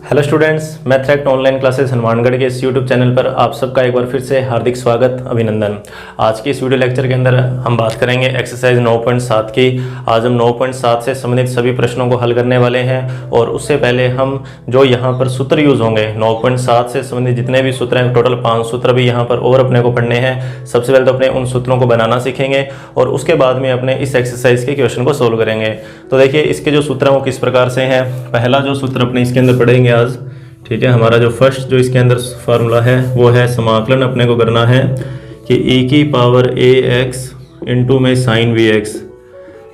Hello students, Mathract online classes Hanumangarh के इस YouTube channel पर आप सबका एक बार फिर से हार्दिक स्वागत, अभिनंदन। आज की इस वीडियो लेक्चर के अंदर हम बात करेंगे एक्सरसाइज 9.7 की। आज हम 9.7 से संबंधित सभी प्रश्नों को हल करने वाले हैं और उससे पहले हम जो यहाँ पर सूत्र यूज़ होंगे 9.7 से संबंधित जितने भी सूत्र हैं, टोटल 5 सूत्र भी यहाँ पर और अपने को पढ़ने हैं। सबसे पहले तो अपने उन सूत्रों को बनाना सीखेंगे और उसके बाद में अपने इस एक्सरसाइज के क्वेश्चन को सोल्व करेंगे। तो देखिए इसके जो सूत्र हैं वो किस प्रकार से हैं। पहला जो सूत्र अपने इसके अंदर पढ़ेंगे आज, ठीक है। हमारा जो फर्स्ट जो इसके अंदर फार्मूला है वो है समाकलन अपने को करना है कि e की पावर ax इंटू में साइन bx।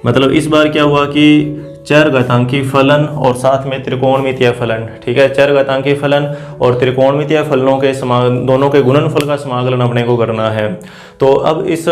मतलब इस बार क्या हुआ कि चरघातांकी फलन और साथ में त्रिकोणमितीय फलन, ठीक है। चरघातांकी फलन और त्रिकोणमितीय फलनों के दोनों के गुणनफल का समाकलन अपने को करना है। तो अब इस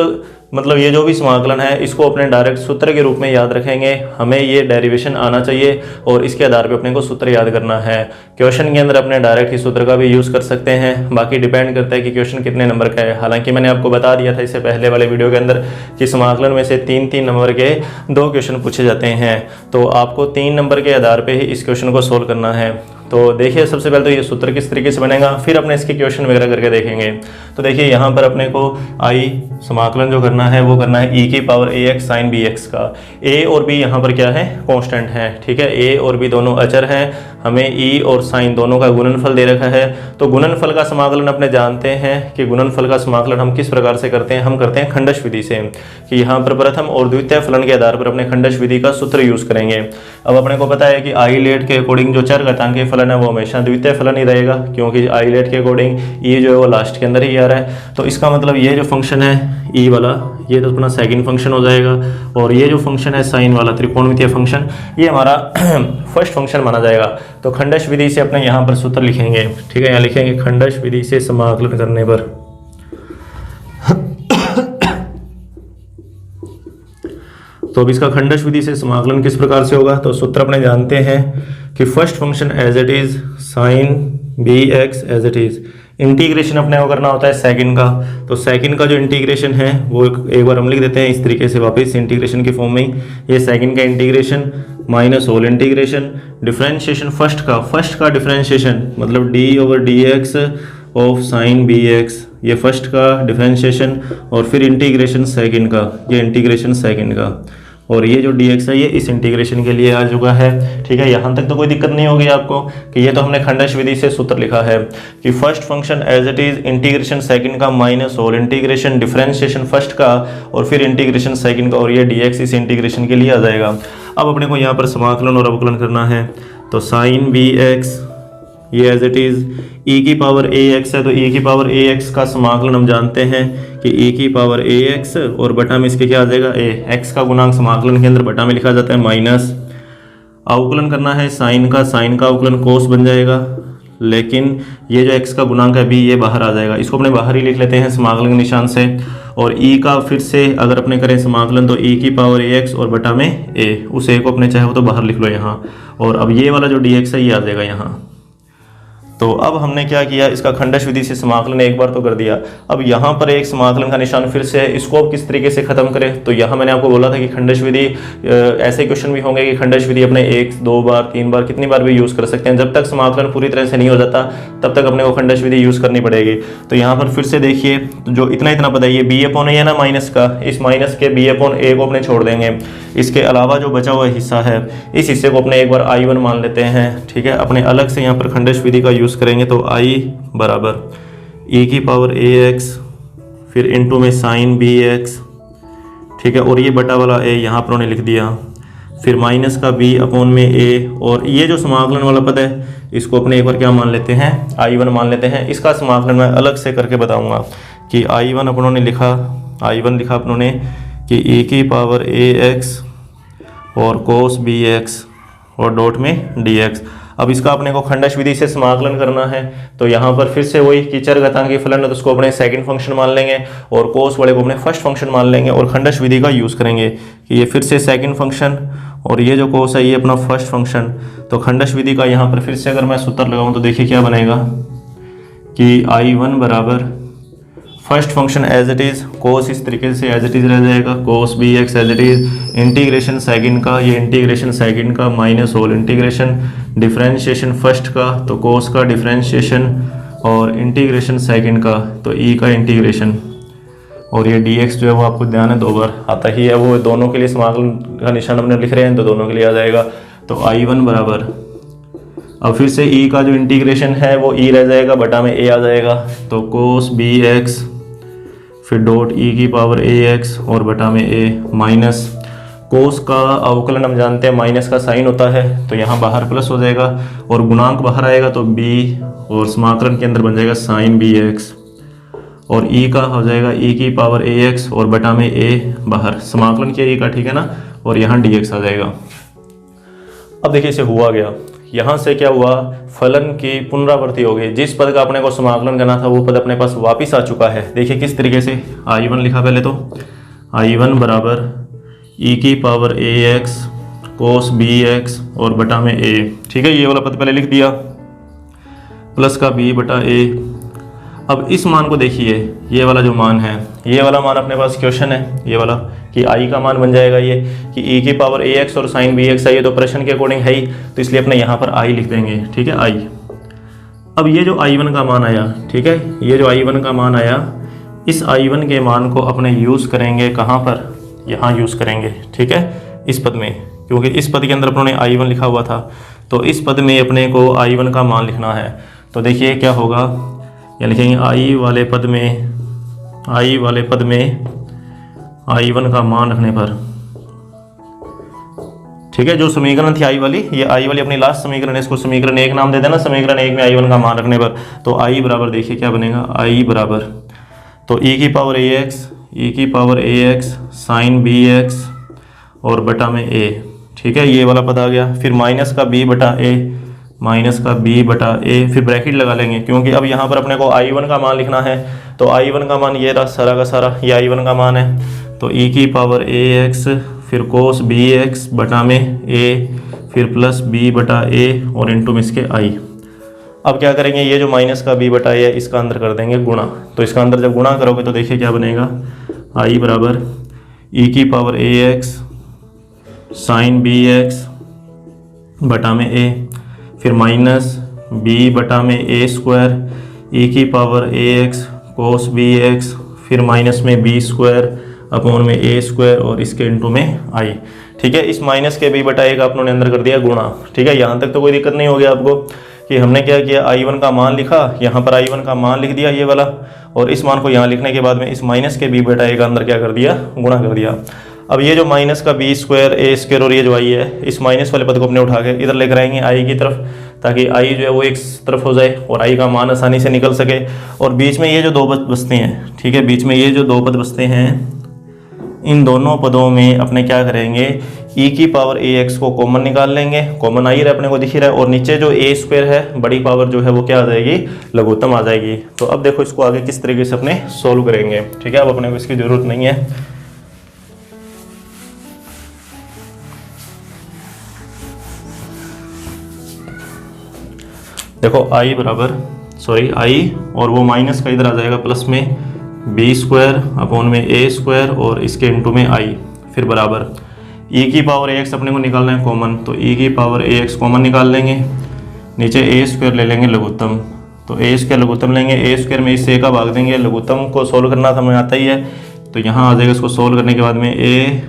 मतलब ये जो भी समाकलन है इसको अपने डायरेक्ट सूत्र के रूप में याद रखेंगे। हमें ये डेरिवेशन आना चाहिए और इसके आधार पे अपने को सूत्र याद करना है। क्वेश्चन के अंदर अपने डायरेक्ट ही सूत्र का भी यूज़ कर सकते हैं, बाकी डिपेंड करता है कि क्वेश्चन कितने नंबर का है। हालांकि मैंने आपको बता दिया था इससे पहले वाले वीडियो के अंदर कि समाकलन में से 3-3 नंबर के 2 क्वेश्चन पूछे जाते हैं, तो आपको 3 नंबर के आधार पर ही इस क्वेश्चन को सोल्व करना है। तो देखिए सबसे पहले तो ये सूत्र किस तरीके से बनेगा, फिर अपने इसके क्वेश्चन वगैरह करके देखेंगे। तो देखिए यहाँ पर अपने को आई समाकलन जो करना है वो करना है e की पावर ax साइन bx का। a और b यहाँ पर क्या है, कांस्टेंट है, ठीक है। a और b दोनों अचर हैं। हमें e और साइन दोनों का गुणनफल दे रखा है। तो गुणनफल का समाकलन अपने जानते हैं कि गुणनफल का समाकलन हम किस प्रकार से करते हैं। हम करते हैं खंडश विधि से, कि यहाँ पर प्रथम और द्वितीय फलन के आधार पर अपने खंडश विधि का सूत्र यूज करेंगे। अब अपने को पता है कि आई लेट के अकॉर्डिंग जो चरघातांकी फलन है वो हमेशा द्वितीय फलन ही रहेगा, क्योंकि आई लेट के अकॉर्डिंग ये जो है वो लास्ट के अंदर ही आ रहा है। तो इसका मतलब ये जो फंक्शन है ई वाला, ये तो अपना सेकंड फंक्शन हो जाएगा, और ये जो फंक्शन है साइन वाला त्रिकोणमितीय फंक्शन, ये हमारा फर्स्ट फंक्शन माना जाएगा। तो खंडश विधि से अपने यहाँ पर सूत्र लिखेंगे, ठीक है। यहाँ लिखेंगे खंडश विधि से समाकलन करने पर तो अब इसका खंडश विधि से समाकलन किस प्रकार से होगा। तो सूत्र अपने जानते हैं कि first function as it is sine bx as it is. Integration अपने को करना होता है सेकंड का। तो सेकंड का जो इंटीग्रेशन है वो एक बार हम लिख देते हैं इस तरीके से वापस इंटीग्रेशन की फॉर्म में ही। ये सेकंड का integration minus whole integration, differentiation first का डिफरेंशिएशन मतलब d over dx of sine bx, ये फर्स्ट का डिफरेंशिएशन, और फिर इंटीग्रेशन सेकंड का, ये इंटीग्रेशन सेकंड का, और ये जो dx है ये इस इंटीग्रेशन के लिए आ चुका है, ठीक है। यहाँ तक तो कोई दिक्कत नहीं होगी आपको कि ये तो हमने खंडश विधि से सूत्र लिखा है कि first function as it is integration second का minus whole integration differentiation first का और फिर इंटीग्रेशन सेकंड का, और ये dx इस इंटीग्रेशन के लिए आ जाएगा। अब अपने को यहाँ पर समाकलन और अवकलन करना है। तो साइन bx ये एज इट इज e की पावर ax है, तो e की पावर ax का समाकलन हम जानते हैं कि e की पावर ax और बटा में इसके क्या आ जाएगा a, x का गुणांक समाकलन के अंदर बटा में लिखा जाता है माइनस। अवकलन करना है साइन का अवकलन कोस बन जाएगा, लेकिन ये जो x का गुणांक है b ये बाहर आ जाएगा, इसको अपने बाहर ही लिख लेते हैं समाकलन के निशान से। और e का फिर से अगर अपने करें समाकलन तो e की पावर ax और बटा में a, उस a को अपने चाहे हो तो बाहर लिख लो यहाँ, और अब ये वाला जो dx है ये आ जाएगा यहाँ। तो अब हमने क्या किया, इसका खंडश विधि से समाकलन एक बार तो कर दिया। अब यहाँ पर एक समाकलन का निशान फिर से, इसको अब किस तरीके से खत्म करें। तो यहाँ मैंने आपको बोला था कि खंडश विधि ऐसे क्वेश्चन भी होंगे कि खंडश विधि अपने 1-2 बार 3 बार कितनी बार भी यूज़ कर सकते हैं। जब तक समाकलन पूरी तरह से नहीं हो जाता तब तक अपने को खंडश विधि यूज़ करनी पड़ेगी। तो यहाँ पर फिर से देखिए, तो जो इतना पता है ये b/a है ना माइनस का, इस माइनस के b/a को अपने छोड़ देंगे। इसके अलावा जो बचा हुआ हिस्सा है इस हिस्से को अपने एक बार I1 मान लेते हैं, ठीक है। अपने अलग से यहाँ पर खंडश विधि का यूज़ करेंगे तो I बराबर e की पावर ax फिर इंटू में साइन bx, ठीक है, और ये बटा वाला a यहाँ पर उन्हें लिख दिया, फिर माइनस का b अपॉन में a, और ये जो समाकलन वाला पद है इसको अपने एक बार क्या मान लेते हैं I1 मान लेते हैं। इसका समाकलन मैं अलग से करके बताऊंगा कि I1 अपनों ने लिखा अपनों ने कि e की पावर ax और कोस bx और डॉट में dx। अब इसका अपने को खंडश विधि से समाकलन करना है। तो यहाँ पर फिर से वही कि चरघातांकी फलन है तो उसको अपने सेकंड फंक्शन मान लेंगे और कोस वाले को अपने फर्स्ट फंक्शन मान लेंगे और खंडश विधि का यूज़ करेंगे कि ये फिर से सेकंड फंक्शन और ये जो कोस है ये अपना फर्स्ट फंक्शन। तो खंडश विधि का यहाँ पर फिर से अगर मैं सूत्र लगाऊँ तो देखिए क्या बनेगा कि I1 बराबर first function as it is, cos इस तरीके से एज इट इज़ रह जाएगा, cos B X as it is, integration second का, ये इंटीग्रेशन सेकंड का minus whole integration, differentiation first का तो कोस का डिफरेंशिएशन, और इंटीग्रेशन सेकंड का तो ई का इंटीग्रेशन, और ये डी एक्स जो है वो आपको ध्यान है 2 बार आता ही है, वो दोनों के लिए समाकलन का निशान हमने लिख रहे हैं तो दोनों के लिए आ जाएगा। तो I1 बराबर, अब फिर से ई का जो इंटीग्रेशन है वो ई रह जाएगा, बटा में ए आ जाएगा, तो कोस बी एक्स फिर डॉट ई की पावर ए एक्स और बटा में ए, माइनस कोस का अवकलन हम जानते हैं माइनस का साइन होता है, तो यहाँ बाहर प्लस हो जाएगा और गुणांक बाहर आएगा तो बी, और समाकलन के अंदर बन जाएगा साइन बी एक्स, और ई का हो जाएगा ई की पावर ए एक्स और बटा में ए बाहर, समाकलन किया ई का, ठीक है ना, और यहाँ डी एक्स आ जाएगा। अब देखिए इसे हुआ गया, यहाँ से क्या हुआ, फलन की पुनरावृत्ति हो गई, जिस पद का अपने को समाकलन करना था वो पद अपने पास वापस आ चुका है। देखिए किस तरीके से, I1 लिखा पहले तो, I1 बराबर ई की power a x cos B x और बटा में ए, ठीक है, ये वाला पद पहले लिख दिया, प्लस का बी बटा ए। अब इस मान को देखिए, ये वाला जो मान है, ये वाला मान अपने पास क्वेश्चन है ये वाला कि आई का मान बन जाएगा ये कि ई की पावर ए एक्स और साइन बी एक्स है, ये तो प्रश्न के अकॉर्डिंग है ही, तो इसलिए अपने यहाँ पर आई लिख देंगे, ठीक है, आई। अब ये जो I1 का मान आया, ठीक है, ये जो I1 का मान आया, इस I1 के मान को अपने यूज़ करेंगे कहाँ पर, यहाँ यूज़ करेंगे, ठीक है, इस पद में, क्योंकि इस पद के अंदर अपने I1 लिखा हुआ था, तो इस पद में अपने को I1 का मान लिखना है। तो देखिए क्या होगा, या लिखेंगे I वाले पद में I1 का मान रखने पर, ठीक है, जो समीकरण थी I वाली, ये I वाली अपनी लास्ट समीकरण है, इसको समीकरण 1 नाम दे देना, समीकरण 1 में I1 का मान रखने पर, तो I बराबर देखिए क्या बनेगा, I बराबर तो e की power a x sign b x और बटा में a, ठीक है, ये वाला पद आ गया, फिर माइनस का b बटा a, फिर ब्रैकेट लगा लेंगे, क्योंकि अब यहाँ पर अपने को I1 का मान लिखना है, तो I1 का मान ये रहा सारा का सारा, ये I1 का मान है, तो e की पावर ए एक्स फिर कोस बी एक्स बटा में a, फिर प्लस b बटा a और इंटू में इसके i। अब क्या करेंगे, ये जो माइनस का b बटा a है इसका अंदर कर देंगे गुणा, तो इसका अंदर जब गुणा करोगे तो देखिए क्या बनेगा, i बराबर e की power a x sign b x बटा में a, फिर माइनस b बटा में a स्क्वायर e की power a x cos B x, फिर माइनस में b स्क्वायर अपॉन में a स्क्वायर और इसके इंटू में i, ठीक है, इस माइनस के b बटा a का अपनों ने अंदर कर दिया गुणा, ठीक है, यहाँ तक तो कोई दिक्कत नहीं हो गया आपको कि हमने क्या किया, I1 का मान लिखा, यहाँ पर I1 का मान लिख दिया ये वाला, और इस मान को यहाँ लिखने के बाद में इस माइनस के b बटा a का अंदर क्या कर दिया, गुणा कर दिया। अब ये जो माइनस का b स्क्वायर a स्क्वायर और ये जो i है, इस माइनस वाले पद को अपने उठा के इधर लेकर आएंगे i की तरफ, ताकि i जो है वो एक तरफ हो जाए और i का मान आसानी से निकल सके, और बीच में ये जो दो पद बचते हैं, ठीक है, बीच में ये जो दो पद बचते हैं, इन दोनों पदों में अपने क्या करेंगे, e की पावर ए एक्स को कॉमन निकाल लेंगे, कॉमन आ ही रहा है अपने को दिख ही रहा है, और नीचे जो a स्क्वायर है बड़ी पावर जो है वो क्या आ जाएगी, लघुत्तम आ जाएगी। तो अब देखो इसको आगे किस तरीके से अपने सोल्व करेंगे, ठीक है, अब अपने को इसकी ज़रूरत नहीं है। देखो i बराबर i और वो माइनस का इधर आ जाएगा प्लस में बी स्क्वायर अपॉन में ए स्क्वायर और इसके इंटू में i, फिर बराबर e की पावर ए एक्स अपने को निकालना है कॉमन, तो e की पावर ए एक्स कॉमन निकाल लेंगे, नीचे ए स्क्वायर ले लेंगे लघुत्तम, तो ए स्क्वायर लघुत्तम लेंगे, ए स्क्वायर में इससे a का भाग देंगे, लघुत्तम को सोल्व करना था हमें आता ही है, तो यहाँ आ जाएगा, इसको सोल्व करने के बाद में a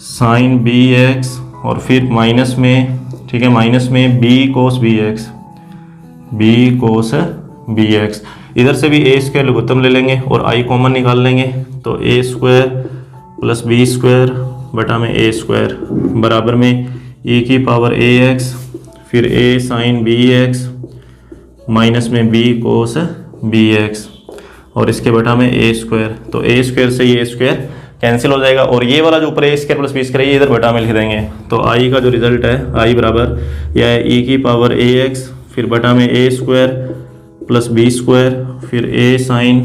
साइन बी एक्स और फिर माइनस में, ठीक है, माइनस में b कोस बी एक्स, इधर से भी ए स्क्वायर लघुत्तम ले लेंगे और i कॉमन निकाल लेंगे, तो a square plus b square बटा में ए स्क्वायर बराबर में e की पावर ए एक्स फिर a sine b x minus में b कोस बी एक्स और इसके बटा में a स्क्वायर, तो a स्क्वायर से ये स्क्वायर कैंसिल हो जाएगा, और ये वाला जो ऊपर a square plus b square ये इधर बटा में लिख देंगे, तो i का जो रिजल्ट है i बराबर यह है e की पावर ए एक्स फिर बटा में a square plus b square फिर a sine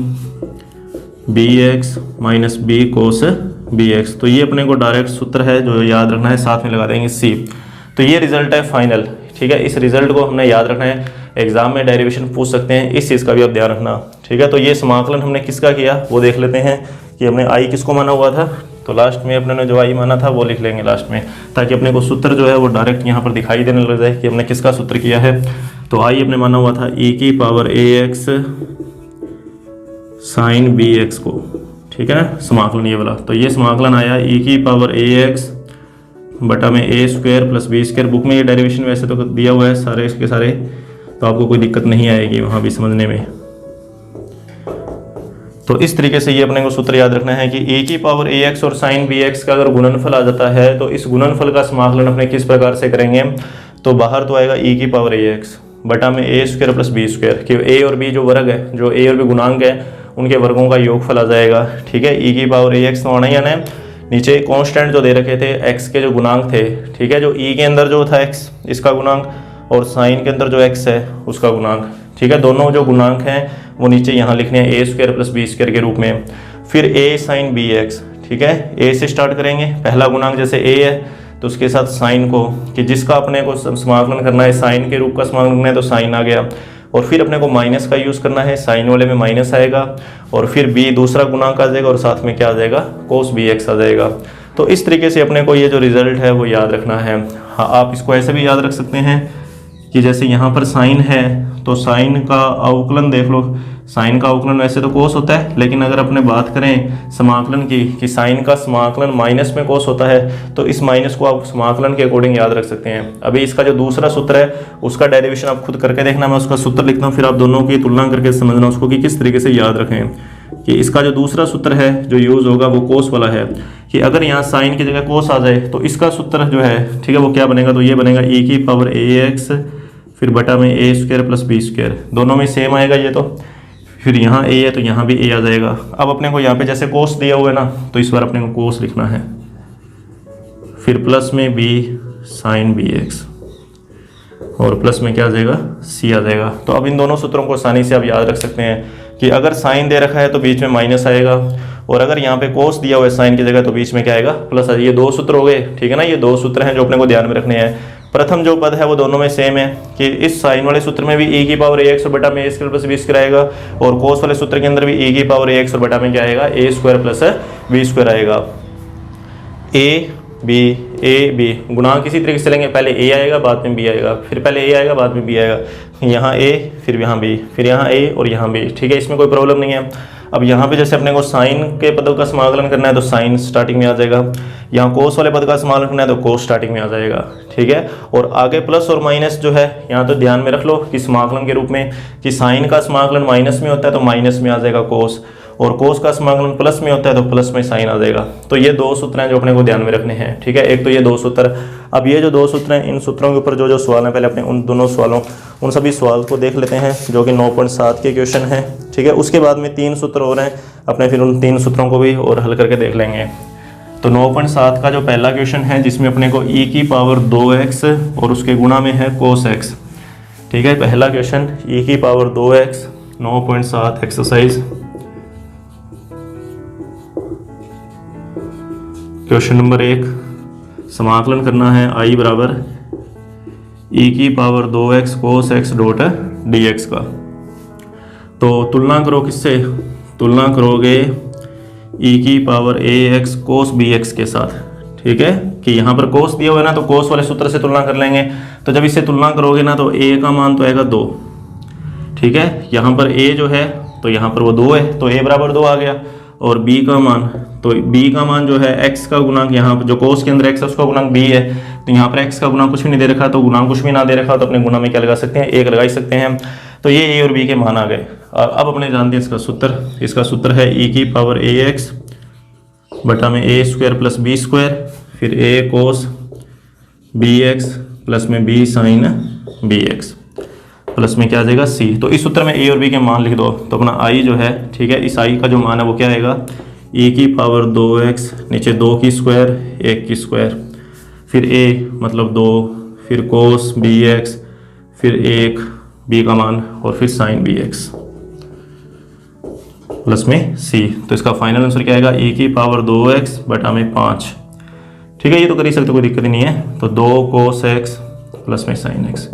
b x minus b cos B x. तो ये अपने को डायरेक्ट सूत्र है जो याद रखना है, साथ में लगा देंगे c। तो ये रिजल्ट है फाइनल, ठीक है, इस रिजल्ट को हमने याद रखना है। एग्जाम में डेरिवेशन पूछ सकते हैं, इस चीज़ का भी आप ध्यान रखना। ठीक है, तो ये समाकलन हमने किसका किया वो देख लेते हैं कि हमने आई किसको माना हुआ था। तो लास्ट में अपने ने जो आई माना था वो लिख लेंगे लास्ट में, ताकि अपने को सूत्र जो है वो डायरेक्ट यहाँ पर दिखाई देने लग जाए कि हमने किसका सूत्र किया है। तो आई अपने माना हुआ था e की पावर ax साइन bx को। ठीक है ना, समाकलन ये वाला। तो ये समाकलन आया e की पावर ax बटा में a square plus b square. Book में ये डेरिवेशन वैसे तो दिया हुआ है सारे के सारे, तो आपको कोई दिक्कत नहीं आएगी वहाँ भी समझने में। तो इस तरीके से ये अपने को सूत्र याद रखना है कि e की पावर ax और साइन bx का अगर गुणनफल आ जाता है तो इस गुणनफल का समाकलन अपने किस प्रकार से करेंगे। तो बाहर तो आएगा e की पावर ax बटा में a square plus b square, कि a और b जो वर्ग है, जो a और b गुणांक है, उनके वर्गों का योगफल आ जाएगा। ठीक है, e की पावर ax तो आना ही आना है। नीचे कांस्टेंट जो दे रखे थे x के जो गुणांक थे, ठीक है, जो e के अंदर जो था x इसका गुणांक और साइन के अंदर जो x है उसका गुणांक। ठीक है, दोनों जो गुणांक हैं वो नीचे यहाँ लिखने हैं a square plus b square के रूप में। फिर a साइन bx, ठीक है, a से स्टार्ट करेंगे। पहला गुणांक जैसे a है तो उसके साथ साइन को, कि जिसका अपने को समाकलन करना है साइन के रूप का समाकलन करना है तो साइन आ गया। और फिर अपने को माइनस का यूज़ करना है, साइन वाले में माइनस आएगा। और फिर b दूसरा गुणांक आ जाएगा और साथ में क्या आ जाएगा, कोस bx आ जाएगा। तो इस तरीके से अपने को ये जो रिजल्ट है वो याद रखना है। हाँ, आप इसको ऐसे भी याद रख सकते हैं कि जैसे यहाँ पर साइन है तो साइन का अवकलन देख लो। साइन का अवकलन वैसे तो कोस होता है, लेकिन अगर अपने बात करें समाकलन की कि साइन का समाकलन माइनस में कोस होता है, तो इस माइनस को आप समाकलन के अकॉर्डिंग याद रख सकते हैं। अभी इसका जो दूसरा सूत्र है उसका डेरिवेशन आप खुद करके देखना, मैं उसका सूत्र लिखता हूँ, फिर आप दोनों की तुलना करके समझना उसको कि किस तरीके से याद रखें। कि इसका जो दूसरा सूत्र है जो यूज़ होगा वो कोस वाला है, कि अगर यहाँ साइन की जगह कोस आ जाए तो इसका सूत्र जो है, ठीक है, वो क्या बनेगा, तो ये बनेगा e की पावर ax फिर बटा में a square plus b square. दोनों में सेम आएगा ये तो, फिर यहाँ a है तो यहाँ भी a आ जाएगा। अब अपने को यहाँ पे जैसे कोस दिया हुआ है ना, तो इस बार अपने को कोस लिखना है, फिर प्लस में b साइन bx और प्लस में क्या आ जाएगा, c आ जाएगा। तो अब इन दोनों सूत्रों को आसानी से आप याद रख सकते हैं कि अगर साइन दे रखा है तो बीच में माइनस आएगा, और अगर यहाँ पे कोस दिया हुआ है साइन की जगह तो बीच में क्या आएगा, प्लस आएगा। ये दो सूत्र हो गए, ठीक है ना, ये दो सूत्र हैं जो अपने को ध्यान में रखने हैं। प्रथम जो पद है वो दोनों में सेम है कि इस साइन वाले सूत्र में भी e की पावर ax और बटा में a square plus b square आएगा, और कोस वाले सूत्र के अंदर भी e की पावर ax और बटा में क्या आएगा, a square plus b square आएगा। a b गुणांक इसी तरीके से लेंगे, पहले a आएगा बाद में b आएगा, फिर पहले a आएगा बाद में b आएगा, यहाँ a फिर यहाँ b, फिर यहाँ a और यहाँ b। ठीक है, इसमें कोई प्रॉब्लम नहीं है। अब यहाँ पे जैसे अपने को साइन के पदों का समाकलन करना है तो साइन स्टार्टिंग में आ जाएगा, यहाँ कोस वाले पद का समाकलन करना है तो कोस स्टार्टिंग में आ जाएगा। ठीक है, और आगे प्लस और माइनस जो है यहाँ तो ध्यान में रख लो कि समाकलन के रूप में कि साइन का समाकलन माइनस में होता है तो माइनस में आ जाएगा कोस, और कोस का समाकलन प्लस में होता है तो प्लस में साइन आ जाएगा। तो ये दो सूत्र हैं जो अपने को ध्यान में रखने हैं। ठीक है, एक तो ये दो सूत्र। अब ये जो दो सूत्र हैं, इन सूत्रों के ऊपर जो जो सवाल हैं पहले अपने उन दोनों सवालों उन सभी सवाल को देख लेते हैं जो कि 9.7 के क्वेश्चन हैं। ठीक है, उसके बाद में 3 सूत्र और हैं अपने, फिर उन 3 सूत्रों को भी और हल करके देख लेंगे। तो 9.7 का जो पहला क्वेश्चन है जिसमें अपने को e की पावर 2x और उसके गुणा में है cos x। ठीक है, पहला क्वेश्चन e की power 2x 9.7 exercise. Question number 1, समाकलन करना है i बराबर e की power 2x cos x dot dx का। तो तुलना करो किससे, तुलना करोगे e की पावर ax cos bx के साथ। ठीक है, कि यहाँ पर cos दिया हुआ है ना, तो cos वाले सूत्र से तुलना कर लेंगे। तो जब इससे तुलना करोगे ना तो a का मान तो आएगा 2। ठीक है, यहाँ पर a जो है तो यहाँ पर वो 2 है तो a बराबर 2 आ गया, और b का मान, तो b का मान जो है x का गुणांक, यहाँ पर जो cos के अंदर x है उसका गुणांक b है, तो यहाँ पर x का गुणांक कुछ भी नहीं दे रखा, तो गुणांक कुछ भी ना दे रखा तो अपने गुणा में क्या लगा सकते हैं, 1 लगा ही सकते हैं। तो ये a और b के मान आ गए। और अब अपने जानते हैं इसका सूत्र, इसका सूत्र है e की पावर ax बटा में a square plus b square, फिर a cos bx प्लस में b साइन bx प्लस में क्या आ जाएगा c। तो इस सूत्र में a और b के मान लिख दो, तो अपना i जो है, ठीक है, इस i का जो मान है वो क्या आएगा, e की पावर 2x नीचे 2 की स्क्वायर 1 की स्क्वायर, फिर a मतलब 2, फिर cos bx, फिर 1 b का मान और फिर साइन bx प्लस में c। तो इसका फाइनल आंसर क्या आएगा, e की पावर 2x बटा में 5। ठीक है, ये तो कर ही सकते, कोई दिक्कत नहीं है। तो 2 cos x प्लस में साइन x।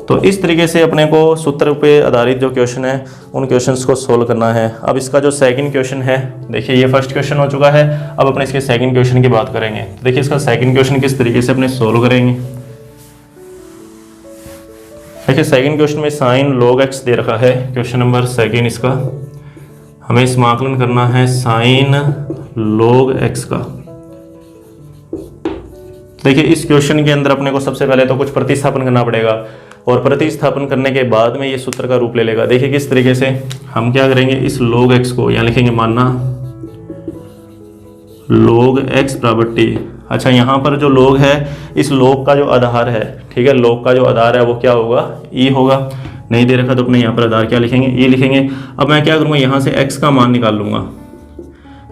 तो इस तरीके से अपने को सूत्र पे आधारित जो क्वेश्चन है उन क्वेश्चंस को सोल्व करना है। अब इसका जो सेकंड क्वेश्चन है, देखिए ये फर्स्ट क्वेश्चन हो चुका है, अब अपने इसके सेकंड क्वेश्चन की बात करेंगे। तो देखिए इसका सेकंड क्वेश्चन किस तरीके से अपने सोल्व करेंगे। देखिए सेकंड क्वेश्चन में साइन log x दे रखा है, क्वेश्चन नंबर सेकंड इसका हमें समाकलन करना है साइन log x का। देखिए इस क्वेश्चन के अंदर अपने को सबसे पहले तो कुछ प्रतिस्थापन करना पड़ेगा और प्रतिस्थापन करने के बाद में ये सूत्र का रूप ले लेगा। देखिए किस तरीके से हम क्या करेंगे, इस log x को यहाँ लिखेंगे, मानना log x बराबर t। अच्छा यहाँ पर जो log है, इस log का जो आधार है, ठीक है, log का जो आधार है वो क्या होगा, e होगा। नहीं दे रखा तो अपने यहाँ पर आधार क्या लिखेंगे, e लिखेंगे। अब मैं क्या करूँगा, यहाँ से x का मान निकाल लूँगा।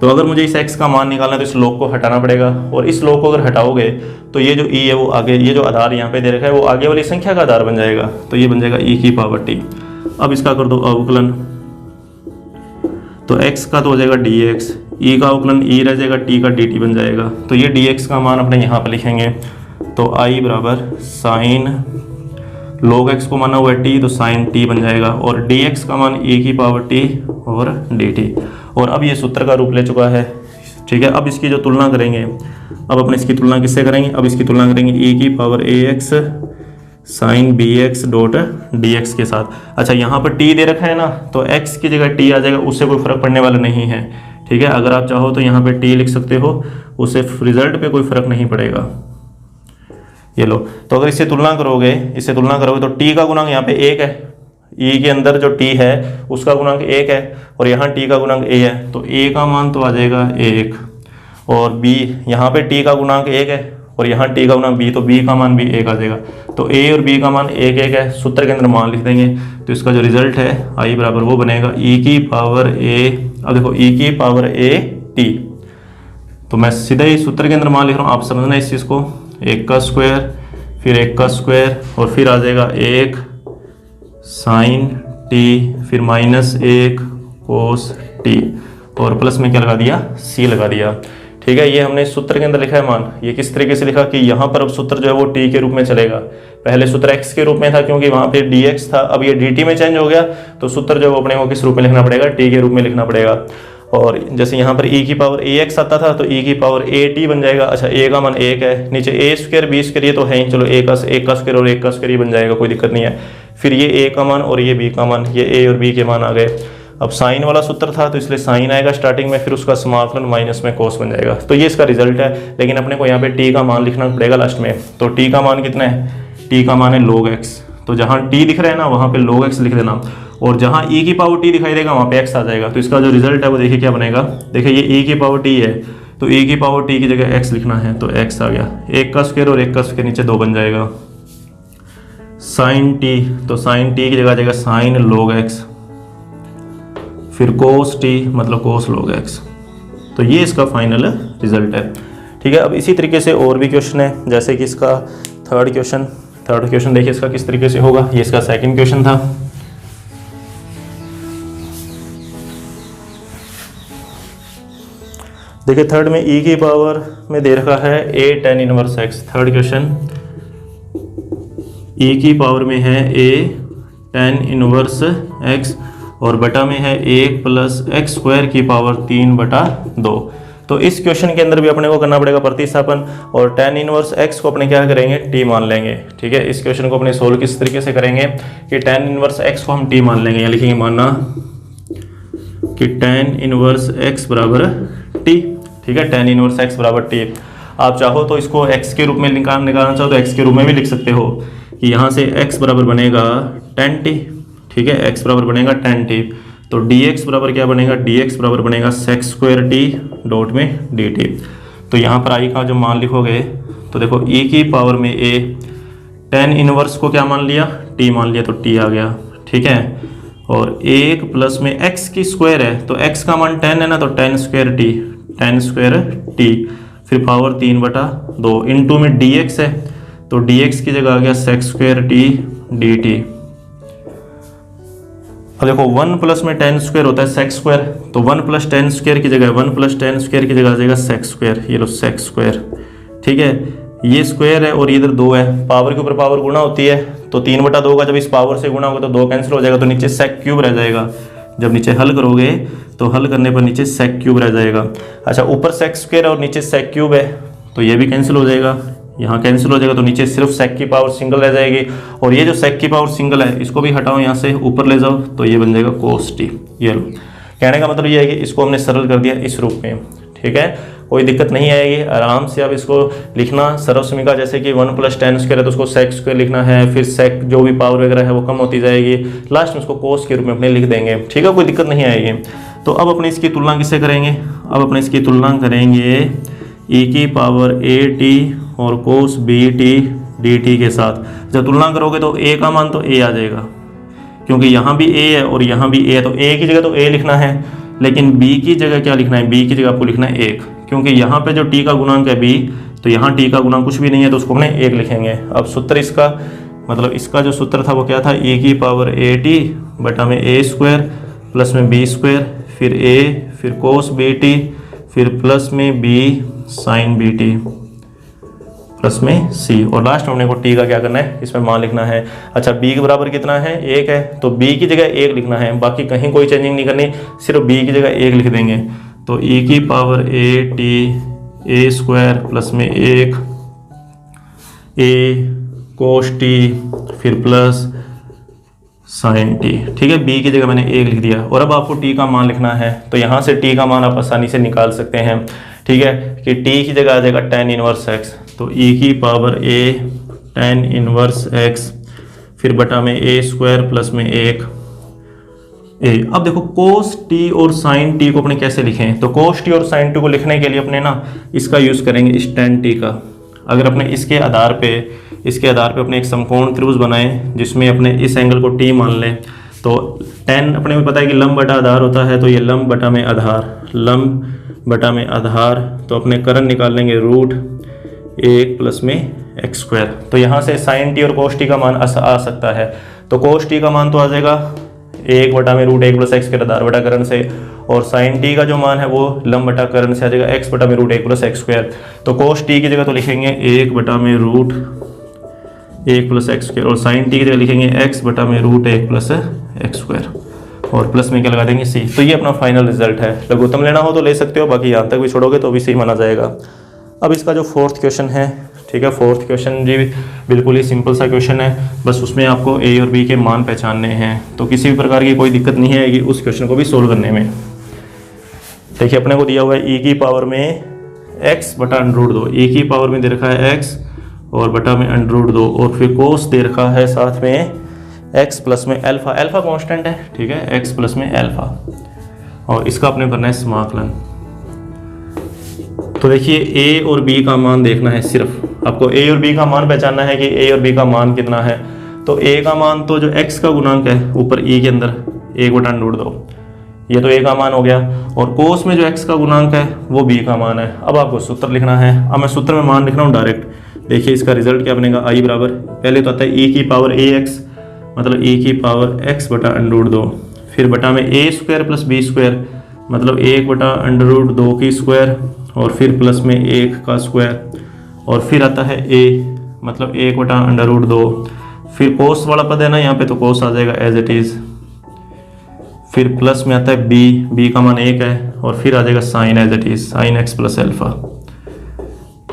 तो अगर मुझे इस x का मान निकालना है तो इस log को हटाना पड़ेगा, और इस log को अगर हटाओगे तो ये जो e है वो आगे, ये जो आधार यहाँ पे दे रखा है वो आगे वाली संख्या का आधार बन जाएगा, तो ये बन जाएगा e की पावर t। अब इसका कर दो अवकलन, तो x का तो हो जाएगा dx, e का अवकलन e रह जाएगा, t का dt बन जाएगा। तो ये dx का मान अपने यहाँ पर लिखेंगे, तो i बराबर साइन log x को माना हुआ है t, तो साइन t बन जाएगा, और dx का मान e की पावर t और dt। और अब ये सूत्र का रूप ले चुका है, ठीक है। अब इसकी जो तुलना करेंगे, अब अपने इसकी तुलना किससे करेंगे, अब इसकी तुलना करेंगे e की power ax sine bx dot dx के साथ। अच्छा यहाँ पर t दे रखा है ना, तो x की जगह t आ जाएगा, उससे कोई फर्क पड़ने वाला नहीं है, ठीक है। अगर आप चाहो तो यहाँ पे t लिख सकते हो, उससे रिजल्ट पे कोई फर्क नहीं पड़ेगा। ये लो, तो अगर इससे तुलना करोगे तो t का गुणांक यहाँ पे 1 है, e के अंदर जो t है उसका गुणांक 1 है, और यहाँ t का गुणांक a है, तो a का मान तो आ जाएगा 1, और b यहाँ पे t का गुणांक 1 है और यहाँ t का गुणांक b, तो b का मान भी 1 आ जाएगा। तो a और b का मान 1 1 है, सूत्र के अंदर मान लिख देंगे, तो इसका जो रिजल्ट है i बराबर वो बनेगा e की पावर a। अब देखो e की पावर a t, तो मैं सीधा ही सूत्र के अंदर मान लिख रहा हूँ, आप समझना इस चीज़ को, 1 का स्क्वायर फिर 1 का स्क्वायर और फिर आ जाएगा 1 साइन t फिर -1 कोस t, और प्लस में क्या लगा दिया, c लगा दिया, ठीक है। ये हमने सूत्र के अंदर लिखा है मान। ये किस तरीके से लिखा कि यहाँ पर अब सूत्र जो है वो t के रूप में चलेगा। पहले सूत्र x के रूप में था क्योंकि वहाँ पे dx था, अब ये dt में चेंज हो गया, तो सूत्र जो है वो अपने को किस रूप में लिखना पड़ेगा, t के रूप में लिखना पड़ेगा। और जैसे यहाँ पर e की पावर ax आता था तो e की पावर at बन जाएगा। अच्छा a का मान 1 है, नीचे a स्क्वायर b स्क्वायर ये तो है ही, चलो a का स्क्वायर और 1 का स्क्वायर ये बन जाएगा, कोई दिक्कत नहीं है। फिर ये a का मान और ये b का मान, ये a और b के मान आ गए। अब साइन वाला सूत्र था तो इसलिए साइन आएगा स्टार्टिंग में, फिर उसका समाकलन माइनस में कोस बन जाएगा। तो ये इसका रिजल्ट है, लेकिन अपने को यहाँ पे t का मान लिखना पड़ेगा लास्ट में। तो t का मान कितना है, t का मान है log x, तो जहाँ t दिख रहा है ना वहाँ पे log x लिख देना, और जहाँ e की पावर t दिखाई देगा वहाँ पे x आ जाएगा। तो इसका जो रिजल्ट है वो देखिए क्या बनेगा, देखिए ये e की पावर t है, तो e की पावर t की जगह x लिखना है, तो x आ गया, 1 का स्क्वायर और 1 का स्क्वायर नीचे 2 बन जाएगा। साइन t, तो साइन t की जगह आ जाएगा साइन log x, फिर कोस t मतलब कोस log x। तो ये इसका फाइनल रिजल्ट है, ठीक है। अब इसी तरीके से और भी क्वेश्चन है, जैसे कि इसका थर्ड क्वेश्चन देखिए इसका किस तरीके से होगा। ये इसका सेकंड क्वेश्चन था। देखिए थर्ड में e की पावर में दे रखा है a tan inverse x। Third question e की पावर में है a tan इनवर्स x और बटा में है 1 प्लस एक्स स्क्वायर की पावर 3/2। तो इस क्वेश्चन के अंदर भी अपने को करना पड़ेगा प्रतिस्थापन, और tan इनवर्स x को अपने क्या करेंगे, t मान लेंगे, ठीक है। इस क्वेश्चन को अपने सोल्व किस तरीके से करेंगे कि tan इनवर्स x को हम t मान लेंगे, यहाँ लिखेंगे मानना कि tan इनवर्स x बराबर t, ठीक है, tan इनवर्स x बराबर t। आप चाहो तो इसको x के रूप में निकालना चाहो तो x के रूप में भी लिख सकते हो कि यहाँ से x बराबर बनेगा tan t, ठीक है, x बराबर बनेगा tan t, तो dx बराबर क्या बनेगा, dx बराबर बनेगा sec स्क्वायर t डॉट में dt। तो यहाँ पर i का जो मान लिखोगे तो देखो e की पावर में a tan इनवर्स को क्या मान लिया, t मान लिया, तो t आ गया, ठीक है। और 1 प्लस में x की स्क्वायर है, तो x का मान 10 है ना, तो tan स्क्वायर t, फिर पावर 3/2, इनटू में dx है, तो dx की जगह आ गया sec स्क्वायर t dt। अब देखो 1 प्लस में tan स्क्वायर होता है sec स्क्वायर, तो 1 प्लस tan स्क्वायर की जगह 1 प्लस tan स्क्वायर की जगह आ जाएगा sec स्क्वायर, ये लो sec स्क्वायर, ठीक है। ये स्क्वायर है और ये इधर 2 है, पावर के ऊपर पावर गुणा होती है, तो 3/2 का जब इस पावर से गुणा होगा तो 2 कैंसिल हो जाएगा, तो नीचे सेक क्यूब रह जाएगा। जब नीचे हल करोगे तो हल करने पर नीचे सेक क्यूब रह जाएगा। अच्छा, ऊपर सेक स्क्वायर और नीचे सेक क्यूब है, तो ये भी कैंसिल हो जाएगा, यहाँ कैंसिल हो जाएगा, तो नीचे सिर्फ सेक की पावर सिंगल रह जाएगी। और ये जो सेक की पावर सिंगल है इसको भी हटाओ, यहाँ से ऊपर ले जाओ, तो ये बन जाएगा कोस टी। ये लो, कहने का मतलब ये है कि इसको हमने सरल कर दिया इस रूप में। ठीक है, कोई दिक्कत नहीं आएगी, आराम से आप इसको लिखना। सरल समीकरण जैसे कि 1 + tan स्क्वायर है तो उसको सेक स्क्वायर लिखना है, फिर सेक जो भी पावर वगैरह है वो कम होती जाएगी, लास्ट में उसको कोस के रूप में अपने लिख देंगे। ठीक है, कोई दिक्कत नहीं आएगी। तो अब अपने इसकी तुलना किससे करेंगे? अब अपने इसकी तुलना करेंगे e⁻at और cos bt dt के साथ। जब तुलना करोगे तो a का मान तो a आ जाएगा, क्योंकि यहाँ भी a है और यहाँ भी a है, तो a की जगह तो a लिखना है, लेकिन b की जगह क्या लिखना है? b की जगह आपको लिखना है 1, क्योंकि यहाँ पे जो t का गुणांक है b, तो यहाँ t का गुणांक कुछ भी नहीं है, तो उसको हमने 1 लिखेंगे। अब सूत्र इसका मतलब इसका जो सूत्र था वो क्या था? e⁻at बटा में a² प्लस में b², फिर a, फिर cos bt, फिर प्लस में b sin bt, प्लस में c, और लास्ट में हमने को t का क्या करना है? इसमें मान लिखना है। अच्छा, b के बराबर कितना है? 1 है, तो b की जगह 1 लिखना है, बाकी कहीं कोई चेंजिंग नहीं करनी, सिर्फ b की जगह 1 लिख देंगे। तो e⁻at a² प्लस में 1 a cos t फिर प्लस sin t। ठीक है, b की जगह मैंने 1 लिख दिया, और अब आपको t का मान लिखना है, तो यहाँ से t का मान आप आसानी से निकाल सकते हैं। ठीक है, कि t की जगह आ जाएगा tan 1x, तो e⁻a tan 1x फिर बटा में a² प्लस में 1 a। अब देखो cos t और sin t को अपने कैसे लिखें? तो cos t और sin t को लिखने के लिए अपने ना इसका यूज़ करेंगे इस tan t का। अगर अपने इसके आधार पे अपने एक समकोण त्रिभुज बनाएं जिसमें अपने इस एंगल को t मान लें, तो tan अपने को पता है कि लंब बटा आधार होता है, तो ये लंब बटा में आधार, लंब बटा में आधार, तो अपने करण निकाल लेंगे √1 प्लस में x²। तो यहाँ से sin t और cos t का मान आ सकता है, तो cos t का मान तो आ जाएगा 1 बटा में √1 प्लस x² आधार बटा करण से, और sin t का जो मान है वो लंब बटा करण से आ जाएगा x बटा में √1 प्लस x²। तो cos t की जगह तो लिखेंगे 1 बटा में √1 प्लस x², और sin t की जगह लिखेंगे x बटा में √1 प्लस x², और प्लस में क्या लगा देंगे c। तो ये अपना फाइनल रिजल्ट है। लघुत्तम लेना हो तो ले सकते हो, बाकी यहाँ तक भी छोड़ोगे तो भी सही माना जाएगा। अब इसका जो 4th क्वेश्चन है, ठीक है, 4th क्वेश्चन जी बिल्कुल ही सिंपल सा क्वेश्चन है, बस उसमें आपको a और b के मान पहचानने हैं, तो किसी भी प्रकार की कोई दिक्कत नहीं आएगी उस क्वेश्चन को भी सोल्व करने में। देखिए, अपने को दिया हुआ है e की पावर में x बटा √2, e की पावर में दे रखा है x और बटा में √2, और फिर कोस दे रखा है साथ में x प्लस में अल्फा, अल्फा कॉन्स्टेंट है, ठीक है, x प्लस में अल्फा, और इसका अपने करना है समाकलन। तो देखिए a और b का मान देखना है, सिर्फ आपको a और b का मान पहचानना है कि a और b का मान कितना है। तो a का मान तो जो x का गुणांक है ऊपर e के अंदर 1 बटा √2, ये तो a का मान हो गया, और कोस में जो x का गुणांक है वो b का मान है। अब आपको सूत्र लिखना है। अब मैं सूत्र में मान लिख रहा हूँ डायरेक्ट। देखिए इसका रिजल्ट क्या बनेगा, i बराबर, पहले तो आता है e की पावर ax, मतलब e की पावर x बटा √2, फिर बटा में a² प्लस b², मतलब 1 बटा √2 की स्क्वायर, और फिर प्लस में 1 का स्क्वायर, और फिर आता है a, मतलब 1 बटा √2, फिर कोस वाला पद है ना यहाँ पे, तो कोस आ जाएगा एज इट इज़, फिर प्लस में आता है b का मान 1 है, और फिर आ जाएगा sine as it is, sine x plus alpha,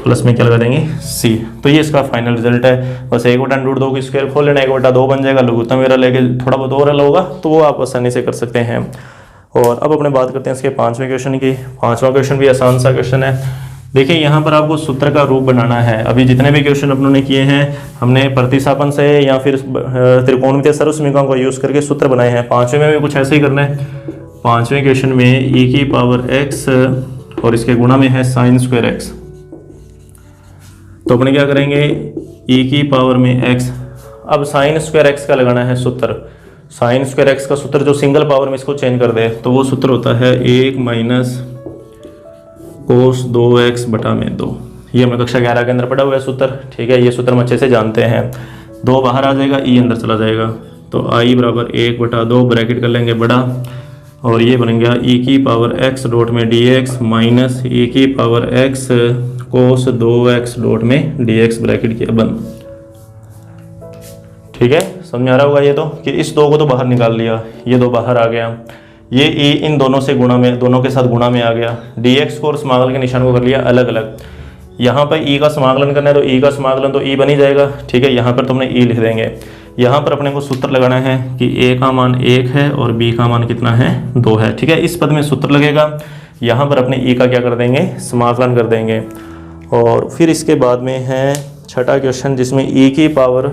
plus में क्या लगा देंगे c। तो ये इसका फाइनल रिजल्ट है। बस 1 बटा √2 की स्क्वायर खोल लेना, 1 बटा 2 बन जाएगा। लघुत्तम वगैरह लेके थोड़ा बहुत और हल होगा तो वो आप आसानी से कर सकते हैं। और अब अपने बात करते हैं इसके 5वें क्वेश्चन की। 5वां क्वेश्चन भी आसान सा क्वेश्चन है। देखिए यहाँ पर आपको सूत्र का रूप बनाना है। अभी जितने भी क्वेश्चन अपनों ने किए हैं हमने प्रतिस्थापन से या फिर त्रिकोणमितीय सर्वसमीकरण को यूज़ करके सूत्र बनाए हैं। 5वें में भी कुछ ऐसे ही करना है। 5वें क्वेश्चन में e की पावर x और इसके गुणा में है साइन स्क्वायर x। तो अपने क्या करेंगे, e की पावर में x, अब साइन स्क्वायर x का लगाना है सूत्र। साइन स्क्वायर x का सूत्र जो सिंगल पावर में इसको चेंज कर दे तो वो सूत्र होता है 1 माइनस कोस 2x बटा में 2। ये हमें कक्षा 11 के अंदर पढ़ा हुआ है सूत्र, ठीक है। ये सूत्र हम अच्छे से जानते हैं। 2 बाहर आ जाएगा, e अंदर चला जाएगा, तो i बराबर 1 बटा 2 ब्रैकेट कर लेंगे बड़ा, और ये बन गया e की पावर x डॉट में dx माइनस e की पावर x कोस 2x डॉट में dx ब्रैकेट किया बंद। ठीक है, समझ आ रहा होगा ये तो कि इस 2 को तो बाहर निकाल लिया, ये 2 बाहर आ गया, ये e इन दोनों से गुणा में, दोनों के साथ गुणा में आ गया, dx को और समाकलन के निशान को कर लिया अलग अलग। यहाँ पर e का समाकलन करना है तो e का समाकलन तो e बन ही जाएगा। ठीक है, यहाँ पर तुमने e लिख देंगे। यहाँ पर अपने को सूत्र लगाना है कि a का मान 1 है और b का मान कितना है 2 है। ठीक है, इस पद में सूत्र लगेगा, यहाँ पर अपने e का क्या कर देंगे, समाकलन कर देंगे। और फिर इसके बाद में है छठा क्वेश्चन जिसमें e की power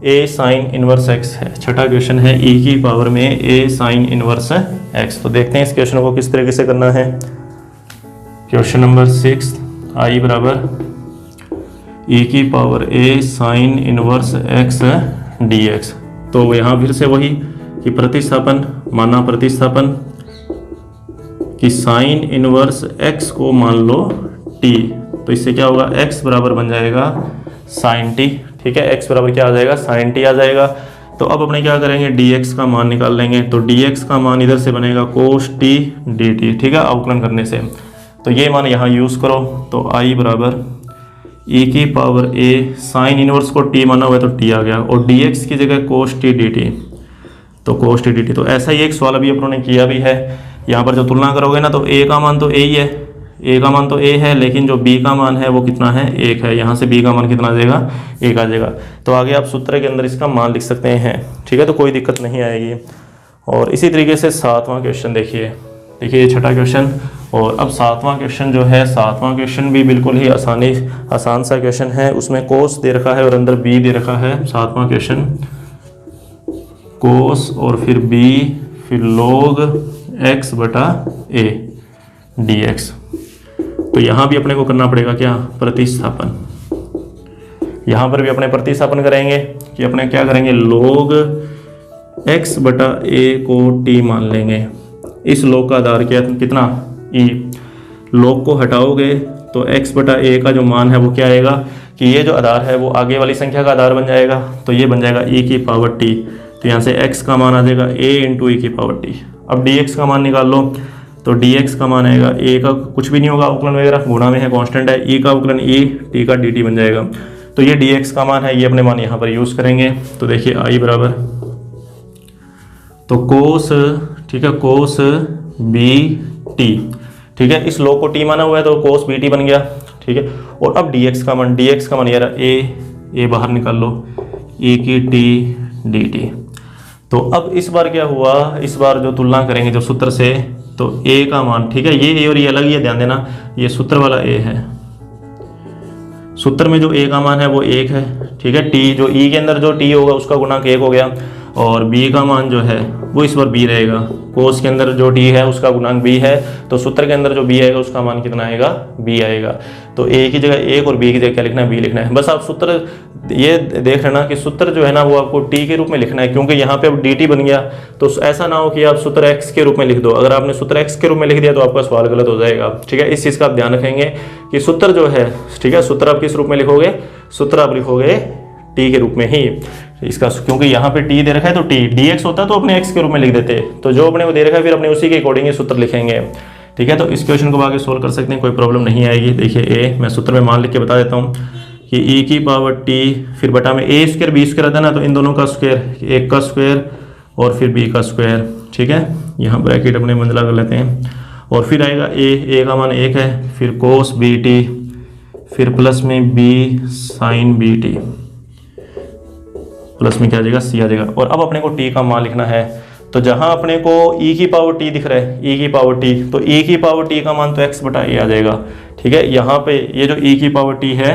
a sine inverse x है। छठा क्वेश्चन है e की पावर में a साइन इनवर्स x। तो देखते हैं इस क्वेश्चन को किस तरीके से करना है। क्वेश्चन नंबर 6, i बराबर e की power a sine inverse x dx। तो यहाँ फिर से वही कि प्रतिस्थापन, माना प्रतिस्थापन कि साइन इनवर्स x को मान लो t, तो इससे क्या होगा, x बराबर बन जाएगा साइन t। ठीक है, x बराबर क्या आ जाएगा, साइन t आ जाएगा। तो अब अपने क्या करेंगे, dx का मान निकाल लेंगे। तो dx का मान इधर से बनेगा cos t dt। ठीक है, अवकलन करने से तो ये मान यहाँ यूज़ करो। तो i बराबर e की पावर a साइन इनवर्स को t माना हुआ है तो t आ गया, और dx की जगह cos t dt, तो cos t dt। तो ऐसा ही एक सवाल अभी अपनों ने किया भी है। यहाँ पर जो तुलना करोगे ना तो a का मान तो a ही है, a का मान तो a है, लेकिन जो b का मान है वो कितना है, 1 है। यहाँ से b का मान कितना आ जाएगा, 1 आ जाएगा। तो आगे आप सूत्र के अंदर इसका मान लिख सकते हैं। ठीक है, तो कोई दिक्कत नहीं आएगी। और इसी तरीके से 7वां क्वेश्चन देखिए ये छठा क्वेश्चन। और अब 7वां क्वेश्चन जो है, 7वां क्वेश्चन भी बिल्कुल ही आसान सा क्वेश्चन है। उसमें कोस दे रखा है और अंदर b दे रखा है। 7वां क्वेश्चन कोस और फिर b फिर log x बटा a dx। तो यहाँ भी अपने को करना पड़ेगा क्या, प्रतिस्थापन। यहाँ पर भी अपने प्रतिस्थापन करेंगे कि अपने क्या करेंगे, log x बटा a को t मान लेंगे। इस log का आधार क्या कितना, e। log को हटाओगे तो x बटा a का जो मान है वो क्या आएगा कि ये जो आधार है वो आगे वाली संख्या का आधार बन जाएगा, तो ये बन जाएगा e की पावर t। तो यहाँ से x का मान आ जाएगा a इंटू e की पावर t। अब dx का मान निकाल लो, तो dx का मान आएगा a का कुछ भी नहीं होगा, अवकलन वगैरह गुणा में है, कांस्टेंट है, e का अवकलन e, t का dt बन जाएगा। तो ये dx का मान है, ये अपने मान यहाँ पर यूज़ करेंगे। तो देखिए i बराबर तो कोस, ठीक है, कोस bt। ठीक है, इस log को t माना हुआ है तो कोस bt बन गया। ठीक है, और अब dx का मान यार a बाहर निकाल लो, e की t dt। तो अब इस बार क्या हुआ, इस बार जो तुलना करेंगे जब सूत्र से, तो a का मान, ठीक है, ये a और ये अलग ही है, ध्यान देना, ये सूत्र वाला a है। सूत्र में जो a का मान है वो 1 है। ठीक है, t जो e के अंदर जो t होगा उसका गुणांक 1 हो गया, और b का मान जो है वो इस बार b रहेगा। कोस के अंदर जो t है उसका गुणांक b है, तो सूत्र के अंदर जो b आएगा उसका मान कितना आएगा, b आएगा। तो a की जगह 1 और b की जगह क्या लिखना है, b लिखना है। बस आप सूत्र ये देख लेना कि सूत्र जो है ना वो आपको t के रूप में लिखना है, क्योंकि यहाँ पे अब dt बन गया। तो ऐसा ना हो कि आप सूत्र x के रूप में लिख दो। अगर आपने सूत्र x के रूप में लिख दिया तो आपका सवाल गलत हो जाएगा। ठीक है, इस चीज़ का आप ध्यान रखेंगे कि सूत्र जो है, ठीक है, सूत्र आप किस रूप में लिखोगे, सूत्र आप लिखोगे t के रूप में ही इसका, क्योंकि यहाँ पे t दे रखा है तो t dx होता तो अपने x के रूप में लिख देते। तो जो अपने को दे रखा है फिर अपने उसी के अकॉर्डिंग ही सूत्र लिखेंगे। ठीक है, तो इस क्वेश्चन को आगे सोल्व कर सकते हैं, कोई प्रॉब्लम नहीं आएगी। देखिए a मैं सूत्र में मान लिख के बता देता हूँ कि e की पावर t फिर बटा में a स्क्वायर b स्क्वायर आता है ना, तो इन दोनों का स्क्वायर, एक का स्क्वायर और फिर b का स्क्वायर। ठीक है, यहाँ ब्रैकेट अपने मंजिला कर लेते हैं, और फिर आएगा a का मान 1 है, फिर कोस bt, फिर प्लस में b साइन bt, प्लस में क्या आ जाएगा, c आ जाएगा। और अब अपने को t का मान लिखना है, तो जहां अपने को e की पावर t दिख रहा है, e की पावर t, तो e की पावर t का मान तो x बटा a आ जाएगा। ठीक है, यहाँ पे ये जो e की पावर t है,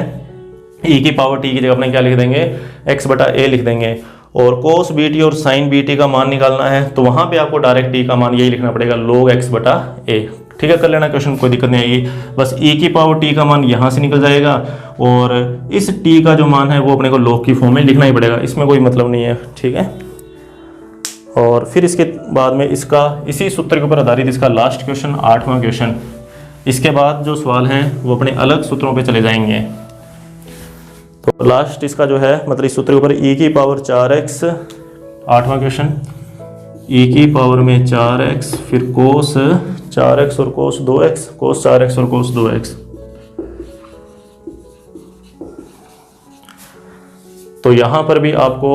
e की पावर t की जगह अपने क्या लिख देंगे, x बटा a लिख देंगे। और कोस bt और साइन bt का मान निकालना है, तो वहां पे आपको डायरेक्ट t का मान यही लिखना पड़ेगा, log x बटा a। ठीक है, कर लेना क्वेश्चन, कोई दिक्कत नहीं आएगी। बस e की पावर t का मान यहाँ से निकल जाएगा, और इस t का जो मान है वो अपने को log की फॉर्म में लिखना ही पड़ेगा, इसमें कोई मतलब नहीं है। ठीक है, और फिर इसके बाद में इसका इसी सूत्र के ऊपर आधारित इसका लास्ट क्वेश्चन, 8वां क्वेश्चन। इसके बाद जो सवाल हैं वो अपने अलग सूत्रों पे चले जाएंगे। तो लास्ट इसका जो है, मतलब इस सूत्र के ऊपर e की पावर 4x, 8वां क्वेश्चन, e की पावर में 4x, फिर कोस 4x और कोस 2x, कोस 4x और कोस 2x। तो यहाँ पर भी आपको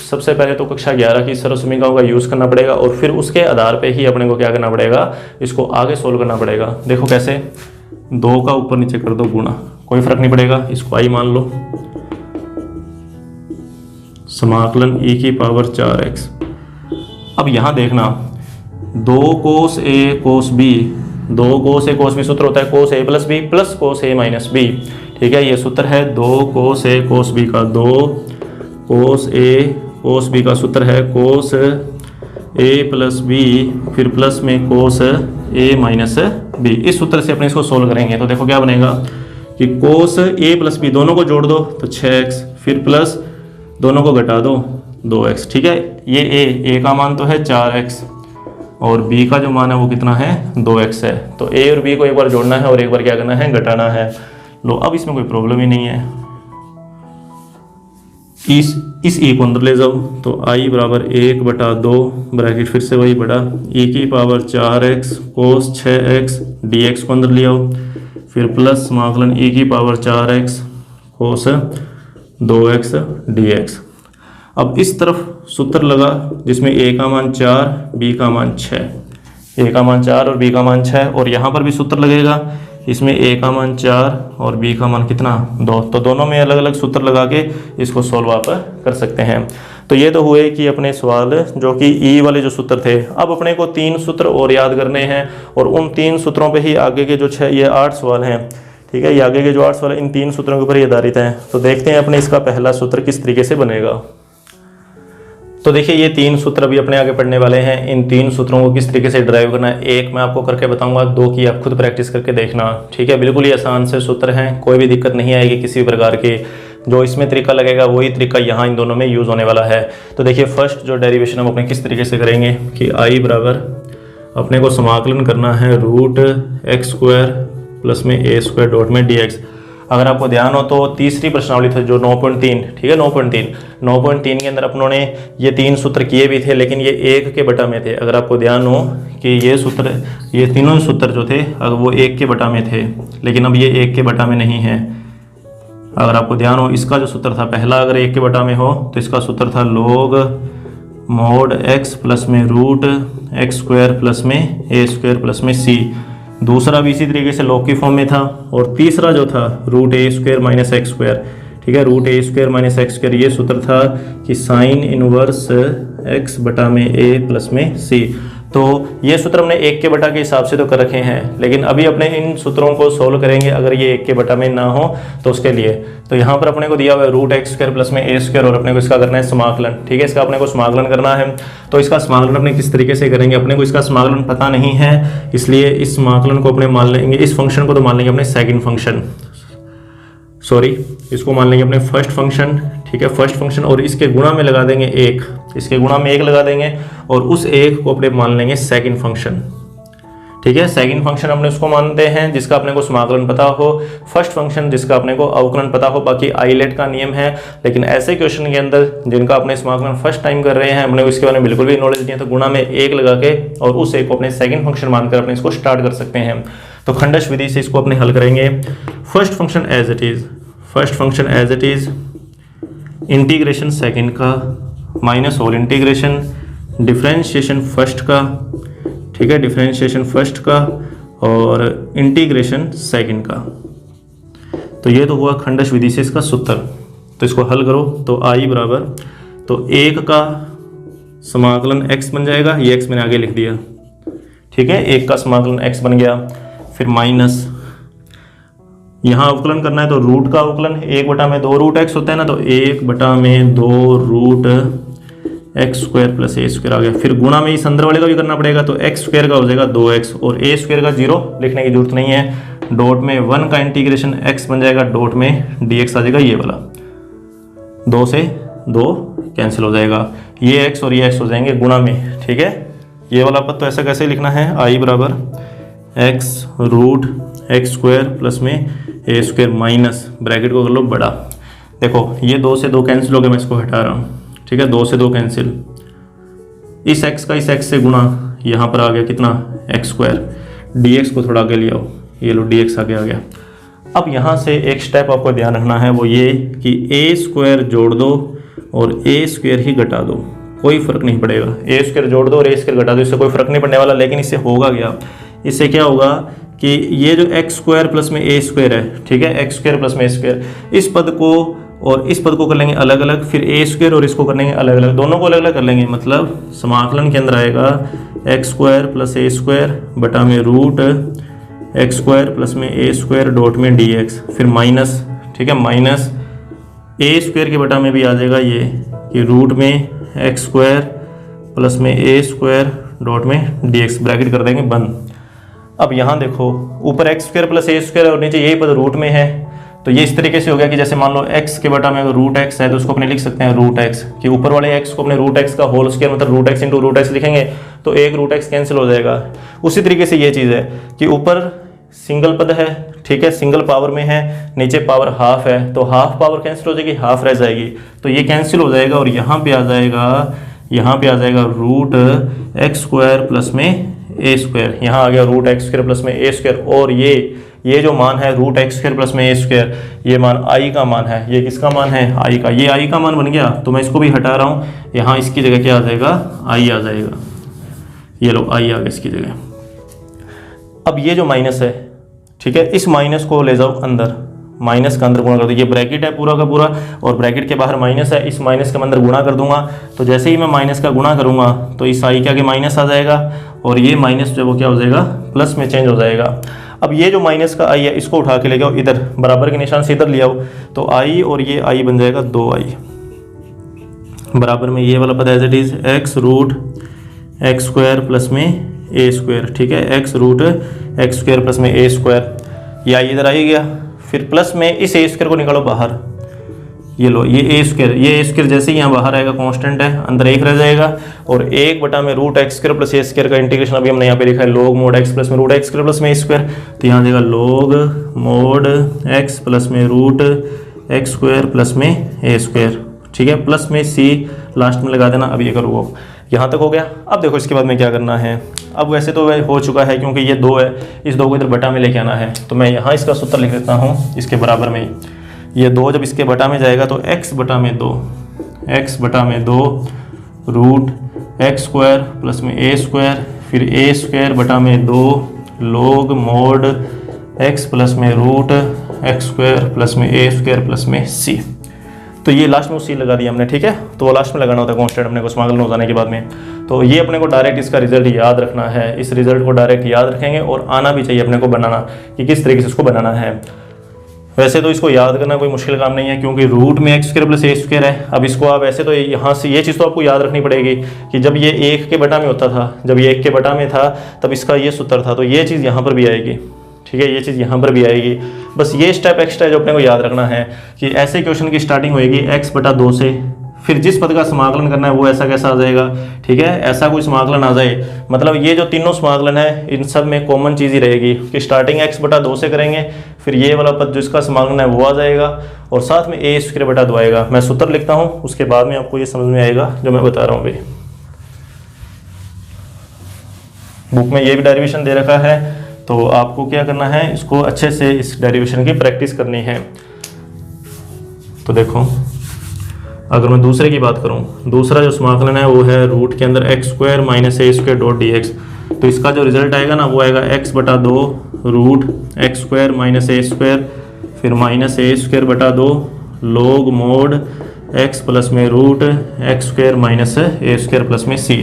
सबसे पहले तो कक्षा 11 की सरल समीकरणों का यूज़ करना पड़ेगा और फिर उसके आधार पे ही अपने को क्या करना पड़ेगा, इसको आगे सोल्व करना पड़ेगा। देखो कैसे, 2 का ऊपर नीचे कर दो गुणा, कोई फर्क नहीं पड़ेगा, इसको आई मान लो, समाकलन e की पावर 4x। अब यहाँ देखना 2 cos a cos b, 2 cos a cos b सूत्र होता है cos a plus b plus cos a minus b, ठीक है। ये सूत्र है 2 cos a cos b का, 2 cos a cos b का सूत्र है cos a प्लस b फिर प्लस में cos a माइनस b। इस सूत्र से अपने इसको सोल्व करेंगे तो देखो क्या बनेगा कि cos a प्लस b दोनों को जोड़ दो तो 6x, फिर प्लस दोनों को घटा दो 2x, ठीक है। ये a का मान तो है 4x और b का जो मान है वो कितना है 2x है। तो a और b को एक बार जोड़ना है और एक बार क्या करना है, घटाना है। लो अब इसमें कोई प्रॉब्लम ही नहीं है। इस e को अंदर ले जाओ तो i बराबर 1/2 ब्रैकेट फिर से वही बड़ा e की power 4x cos 6x dx को अंदर ले आओ, फिर प्लस समाकलन e की power 4x cos 2x dx। अब इस तरफ सूत्र लगा जिसमें a का मान 4 b का मान 6, a का मान 4 और b का मान 6, और यहाँ पर भी सूत्र लगेगा, इसमें a का मान 4 और b का मान कितना 2। तो दोनों में अलग अलग सूत्र लगा के इसको सॉल्व आप कर सकते हैं। तो ये तो हुए कि अपने सवाल जो कि ई वाले जो सूत्र थे। अब अपने को 3 सूत्र और याद करने हैं और उन 3 सूत्रों पे ही आगे के जो 8 सवाल हैं, ठीक है। ये आगे के जो 8 सवाल इन 3 सूत्रों के ऊपर ही आधारित हैं। तो देखते हैं अपने इसका पहला सूत्र किस तरीके से बनेगा। तो देखिए ये 3 सूत्र अभी अपने आगे पढ़ने वाले हैं। इन 3 सूत्रों को किस तरीके से ड्राइव करना है, एक मैं आपको करके बताऊंगा, 2 की आप खुद प्रैक्टिस करके देखना, ठीक है। बिल्कुल ही आसान से सूत्र हैं, कोई भी दिक्कत नहीं आएगी किसी भी प्रकार की। जो इसमें तरीका लगेगा वही तरीका यहाँ इन दोनों में यूज़ होने वाला है। तो देखिए फर्स्ट जो डेरिवेशन हम अपने किस तरीके से करेंगे कि आई बराबर अपने को समाकलन करना है √x² प्लस में a² डॉट में dx। अगर आपको ध्यान हो तो तीसरी प्रश्नावली थी जो 9.3, ठीक है, 9.3 के अंदर अपनों ने ये 3 सूत्र किए भी थे, लेकिन ये 1 के बटा में थे। अगर आपको ध्यान हो कि ये तीनों सूत्र जो थे अगर वो 1 के बटा में थे, लेकिन अब ये 1 के बटा में नहीं है। अगर आपको ध्यान हो इसका जो सूत्र था पहला, अगर 1 के बटा में हो तो इसका सूत्र था log mod x प्लस में √x² प्लस में a² प्लस में c। दूसरा भी इसी तरीके से लॉग की फॉर्म में था, और तीसरा जो था √a² माइनस x², ठीक है, √a² माइनस x²। ये सूत्र था कि साइन इनवर्स x बटा में a प्लस में c। तो ये सूत्र हमने 1 के बटा के हिसाब से तो कर रखे हैं, लेकिन अभी अपने इन सूत्रों को सोल्व करेंगे अगर ये 1 के बटा में ना हो तो उसके लिए। तो यहाँ पर अपने को दिया हुआ है √x² प्लस में a² और अपने को इसका करना है समाकलन, ठीक है। इसका अपने को समाकलन करना है। तो इसका समाकलन अपने किस तरीके से करेंगे, अपने को इसका समाकलन पता नहीं है, इसलिए इस समाकलन को अपने मान लेंगे, इस फंक्शन को तो मान लेंगे अपने सेकंड फंक्शन, सॉरी इसको मान लेंगे अपने फर्स्ट फंक्शन, ठीक है, फर्स्ट फंक्शन, और इसके गुणा में लगा देंगे 1, इसके गुणा में 1 लगा देंगे और उस 1 को अपने मान लेंगे सेकंड फंक्शन, ठीक है। सेकंड फंक्शन अपने उसको मानते हैं जिसका अपने को समाकलन पता हो, फर्स्ट फंक्शन जिसका अपने को अवकलन पता हो। बाकी आईलेट का नियम है, लेकिन ऐसे क्वेश्चन के अंदर जिनका अपने समाकलन फर्स्ट टाइम कर रहे हैं, अपने को इसके बारे में बिल्कुल भी नॉलेज नहीं है, तो गुणा में 1 लगा के और उस 1 को अपने सेकंड फंक्शन मानकर अपने इसको स्टार्ट कर सकते हैं। तो खंडश विधि से इसको अपने हल करेंगे। First function as it is integration second का minus whole integration differentiation first का, ठीक है, डिफरेंशिएशन फर्स्ट का और इंटीग्रेशन सेकंड का। तो ये तो हुआ खंडश विधि से इसका सूत्र। तो इसको हल करो तो आई बराबर, तो 1 का समाकलन x बन जाएगा, ये x मैंने आगे लिख दिया, ठीक है, 1 का समाकलन x बन गया, फिर माइनस यहाँ अवकलन करना है तो रूट का अवकलन 1 बटा में 2 √x होता है ना, तो 1 बटा में 2 √x² प्लस a² आ गया। फिर गुणा में इस अंदर वाले का भी करना पड़ेगा, तो x² का हो जाएगा 2x और a² का 0 लिखने की जरूरत नहीं है। डॉट में 1 का इंटीग्रेशन x बन जाएगा, डॉट में dx आ जाएगा, ये वाला 2 से 2 कैंसिल हो जाएगा, ये x और ये x हो जाएंगे गुणा में, ठीक है। ये वाला पद तो ऐसा कैसे लिखना है, i बराबर x √x² प्लस में a² माइनस ब्रैकेट को कर लो बड़ा। देखो ये 2 से 2 कैंसिल हो गया, मैं इसको हटा रहा हूँ, ठीक है, 2 से 2 कैंसिल, इस x का इस x से गुणा, यहाँ पर आ गया कितना x², dx को थोड़ा आगे ले आओ, ये लो dx आगे आ गया। अब यहाँ से एक स्टेप आपको ध्यान रखना है, वो ये कि a² जोड़ दो और ए स्क्वायर ही घटा दो, कोई फ़र्क नहीं पड़ेगा। ए स्क्वायर जोड़ दो और ए स्क्वायर घटा दो, इससे कोई फ़र्क नहीं पड़ने वाला। लेकिन इससे होगा क्या, इससे क्या होगा कि ये जो एक्स स्क्वायर प्लस में ए स्क्वायर है, ठीक है, एक्स स्क्वायर प्लस में ए स्क्वायर, इस पद को और इस पद को कर लेंगे अलग अलग, फिर ए स्क्वायर और इसको कर लेंगे अलग अलग, दोनों को अलग अलग कर लेंगे। मतलब समाकलन के अंदर आएगा एक्स स्क्वायर प्लस ए स्क्वायर बटा में रूट एक्स स्क्वायर प्लस में ए स्क्वायर डॉट में डी एक्स, फिर माइनस, ठीक है, माइनस ए स्क्वायर के बटा में भी आ जाएगा ये कि रूट में एक्स स्क्वायर प्लस में ए स्क्वायर डॉट में डी एक्स, ब्रैकेट कर देंगे बंद। अब यहाँ देखो ऊपर एक्स स्क्वायर प्लस ए स्क्वायर और नीचे यही पद रूट में है, तो ये इस तरीके से हो गया कि जैसे मान लो x के बटा में अगर रूट एक्स है तो उसको अपने लिख सकते हैं रूट एक्स, कि ऊपर वाले x को अपने रूट एक्स का होल स्क्वायर मतलब root x into root x लिखेंगे तो एक रूट एक्स कैंसिल हो जाएगा। उसी तरीके से ये चीज़ है कि ऊपर सिंगल पद है, ठीक है, सिंगल पावर में है, नीचे पावर हाफ है, तो हाफ पावर कैंसिल हो जाएगी, हाफ रह जाएगी, तो ये कैंसिल हो जाएगा और यहाँ पे आ जाएगा रूट एक्स स्क्वायर प्लस में ए स्क्वायर, यहाँ आ गया रूट एक्स स्क्वायर प्लस में ए स्क्वायर। और ये जो मान है रूट एक्स स्क्वायर प्लस में ए स्क्वायर, ये मान आई का मान है, ये किसका मान है, आई का, ये आई का मान बन गया। तो मैं इसको भी हटा रहा हूँ, यहाँ इसकी जगह क्या आ जाएगा, आई आ जाएगा, ये लो आई आ गया इसकी जगह। अब ये जो माइनस है, ठीक है, इस माइनस को ले जाओ अंदर, माइनस का अंदर गुणा कर दो, ये ब्रैकेट है पूरा का पूरा और ब्रैकेट के बाहर माइनस है, इस माइनस के अंदर गुणा कर दूंगा, तो जैसे ही मैं माइनस का गुणा करूंगा तो इस आई के आगे माइनस आ जाएगा और ये माइनस जो वो क्या हो जाएगा, प्लस में चेंज हो जाएगा। अब ये जो माइनस का आई है इसको उठा के ले जाओ इधर, बराबर के निशान से इधर ले आओ, तो आई और ये आई बन जाएगा 2i, बराबर में ये वाला पद as it is x root x square plus में ए स्क्वायर, ठीक है, x root x square plus में ए स्क्वायर, ये आई इधर आ ही गया, फिर प्लस में इस ए स्क्वायर को निकालो बाहर, ये लो ये ए स्क्वायर जैसे ही यहाँ बाहर आएगा कांस्टेंट है, अंदर एक रह जाएगा और एक बटा में रूट एक्स स्क्वायर प्लस ए स्क्वायर का इंटीग्रेशन अभी हमने यहाँ पे लिखा है लॉग मोड एक्स प्लस में रूट एक्स स्क्वायर प्लस में ए स्क्वायर, तो यहाँ जाएगा लॉग मोड एक्स प्लस में रूट एक्स स्क्वायर प्लस में ए स्क्वायर, ठीक है, प्लस में सी लास्ट में लगा देना। अब ये करो वो यहाँ तक हो गया। अब देखो इसके बाद में क्या करना है, अब वैसे तो वह हो चुका है क्योंकि ये 2 है, इस 2 को इधर बटा में लेके आना है, तो मैं यहाँ इसका सूत्र लिख देता हूँ इसके बराबर में ही, ये 2 जब इसके बटा में जाएगा तो x बटा में 2 रूट एक्स स्क्वायर प्लस में ए स्क्वायर, फिर ए स्क्वायर बटा में 2 लॉग मोड x प्लस में रूट एक्स स्क्वायर प्लस में ए स्क्वायर प्लस में सी, तो ये लास्ट में सी लगा दिया हमने, ठीक है, तो वो लास्ट में लगाना होता है कांस्टेंट अपने को समाकलन हो जाने के बाद में। तो ये अपने को डायरेक्ट इसका रिजल्ट याद रखना है, इस रिजल्ट को डायरेक्ट याद रखेंगे और आना भी चाहिए अपने को बनाना कि किस तरीके से इसको बनाना है। वैसे तो इसको याद करना कोई मुश्किल काम नहीं है क्योंकि रूट में एक्स स्क्वायर प्लस ए स्क्वायर है। अब इसको आप ऐसे तो यहाँ से ये चीज़ तो आपको याद रखनी पड़ेगी कि जब ये 1 के बटा में होता था, जब ये 1 के बटा में था तब इसका ये सूत्र था, तो ये चीज़ यहाँ पर भी आएगी, ठीक है, ये चीज़ यहाँ पर भी आएगी। बस ये स्टेप एक्स्ट्रा जो अपने को याद रखना है कि ऐसे क्वेश्चन की स्टार्टिंग होएगी x बटा 2 से, फिर जिस पद का समाकलन करना है वो ऐसा कैसा आ जाएगा, ठीक है, ऐसा कोई समाकलन आ जाए। मतलब ये जो तीनों समाकलन है इन सब में कॉमन चीज़ ही रहेगी कि स्टार्टिंग x बटा 2 से करेंगे, फिर ये वाला पद जिसका समाकलन है वो आ जाएगा और साथ में a स्क्वायर बटा 2 आएगा। मैं सूत्र लिखता हूँ, उसके बाद में आपको ये समझ में आएगा जो मैं बता रहा हूँ। भाई बुक में ये भी डेरिवेशन दे रखा है, तो आपको क्या करना है, इसको अच्छे से इस डेरिवेशन की प्रैक्टिस करनी है। तो देखो अगर मैं दूसरे की बात करूं, दूसरा जो समाकलन है वो है रूट के अंदर एक्स स्क्वायर माइनस ए स्क्वायर डॉट डी एक्स, तो इसका जो रिजल्ट आएगा ना वो आएगा x बटा 2 रूट एक्स स्क्वायर माइनस ए स्क्वायर, फिर माइनस ए स्क्वायर बटा 2 लॉग मोड x प्लस में रूट एक्स स्क्वायर माइनस ए स्क्वायर प्लस में सी।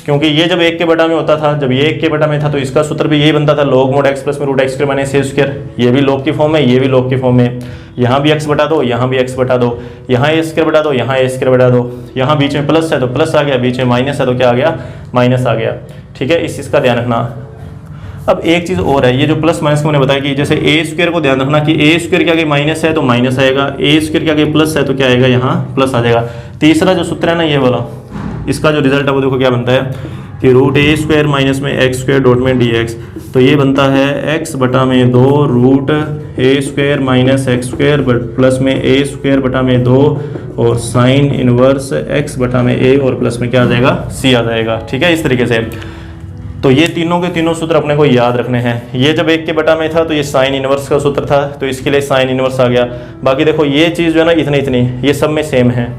क्योंकि ये जब 1 के बटा में होता था, जब ये 1 के बटा में था तो इसका सूत्र भी यही बनता था लॉग मोड x प्लस में रूट एक्स स्क्वायर माइनस ए स्क्वायर, ये भी लॉग की फॉर्म है, ये भी लॉग की फॉर्म है, यहाँ भी x बटा दो, यहाँ भी x बटा दो, यहाँ ए स्क्वायर बटा दो, यहाँ ए स्क्वायर बटा दो, यहाँ बीच में प्लस है तो प्लस आ गया, बीच में माइनस है तो क्या आ गया, माइनस आ गया, ठीक है, इस चीज़ का ध्यान रखना। अब एक चीज़ और है, ये जो प्लस माइनस को मैंने बताया कि जैसे ए स्क्वायर को ध्यान रखना कि ए स्क्वायर के आगे माइनस है तो माइनस आएगा, ए स्क्वायर के आगे प्लस है तो क्या आएगा, यहाँ प्लस आ जाएगा। तीसरा जो सूत्र है ना ये वाला, इसका जो रिजल्ट है वो देखो क्या बनता है कि रूट ए स्क्वायर माइनस में एक्स स्क्वायर डॉट में डी एक्स, तो ये बनता है x बटा में 2 root A square minus X square plus में ए स्क्वायर बटा में 2 और साइन इनवर्स x बटा में a और प्लस में क्या आ जाएगा, c आ जाएगा, ठीक है, इस तरीके से। तो ये तीनों के तीनों सूत्र अपने को याद रखने हैं। ये जब 1 के बटा में था तो ये साइन इनवर्स का सूत्र था, तो इसके लिए साइन इनवर्स आ गया। बाकी देखो ये चीज़ जो है ना इतनी इतनी ये सब में सेम है,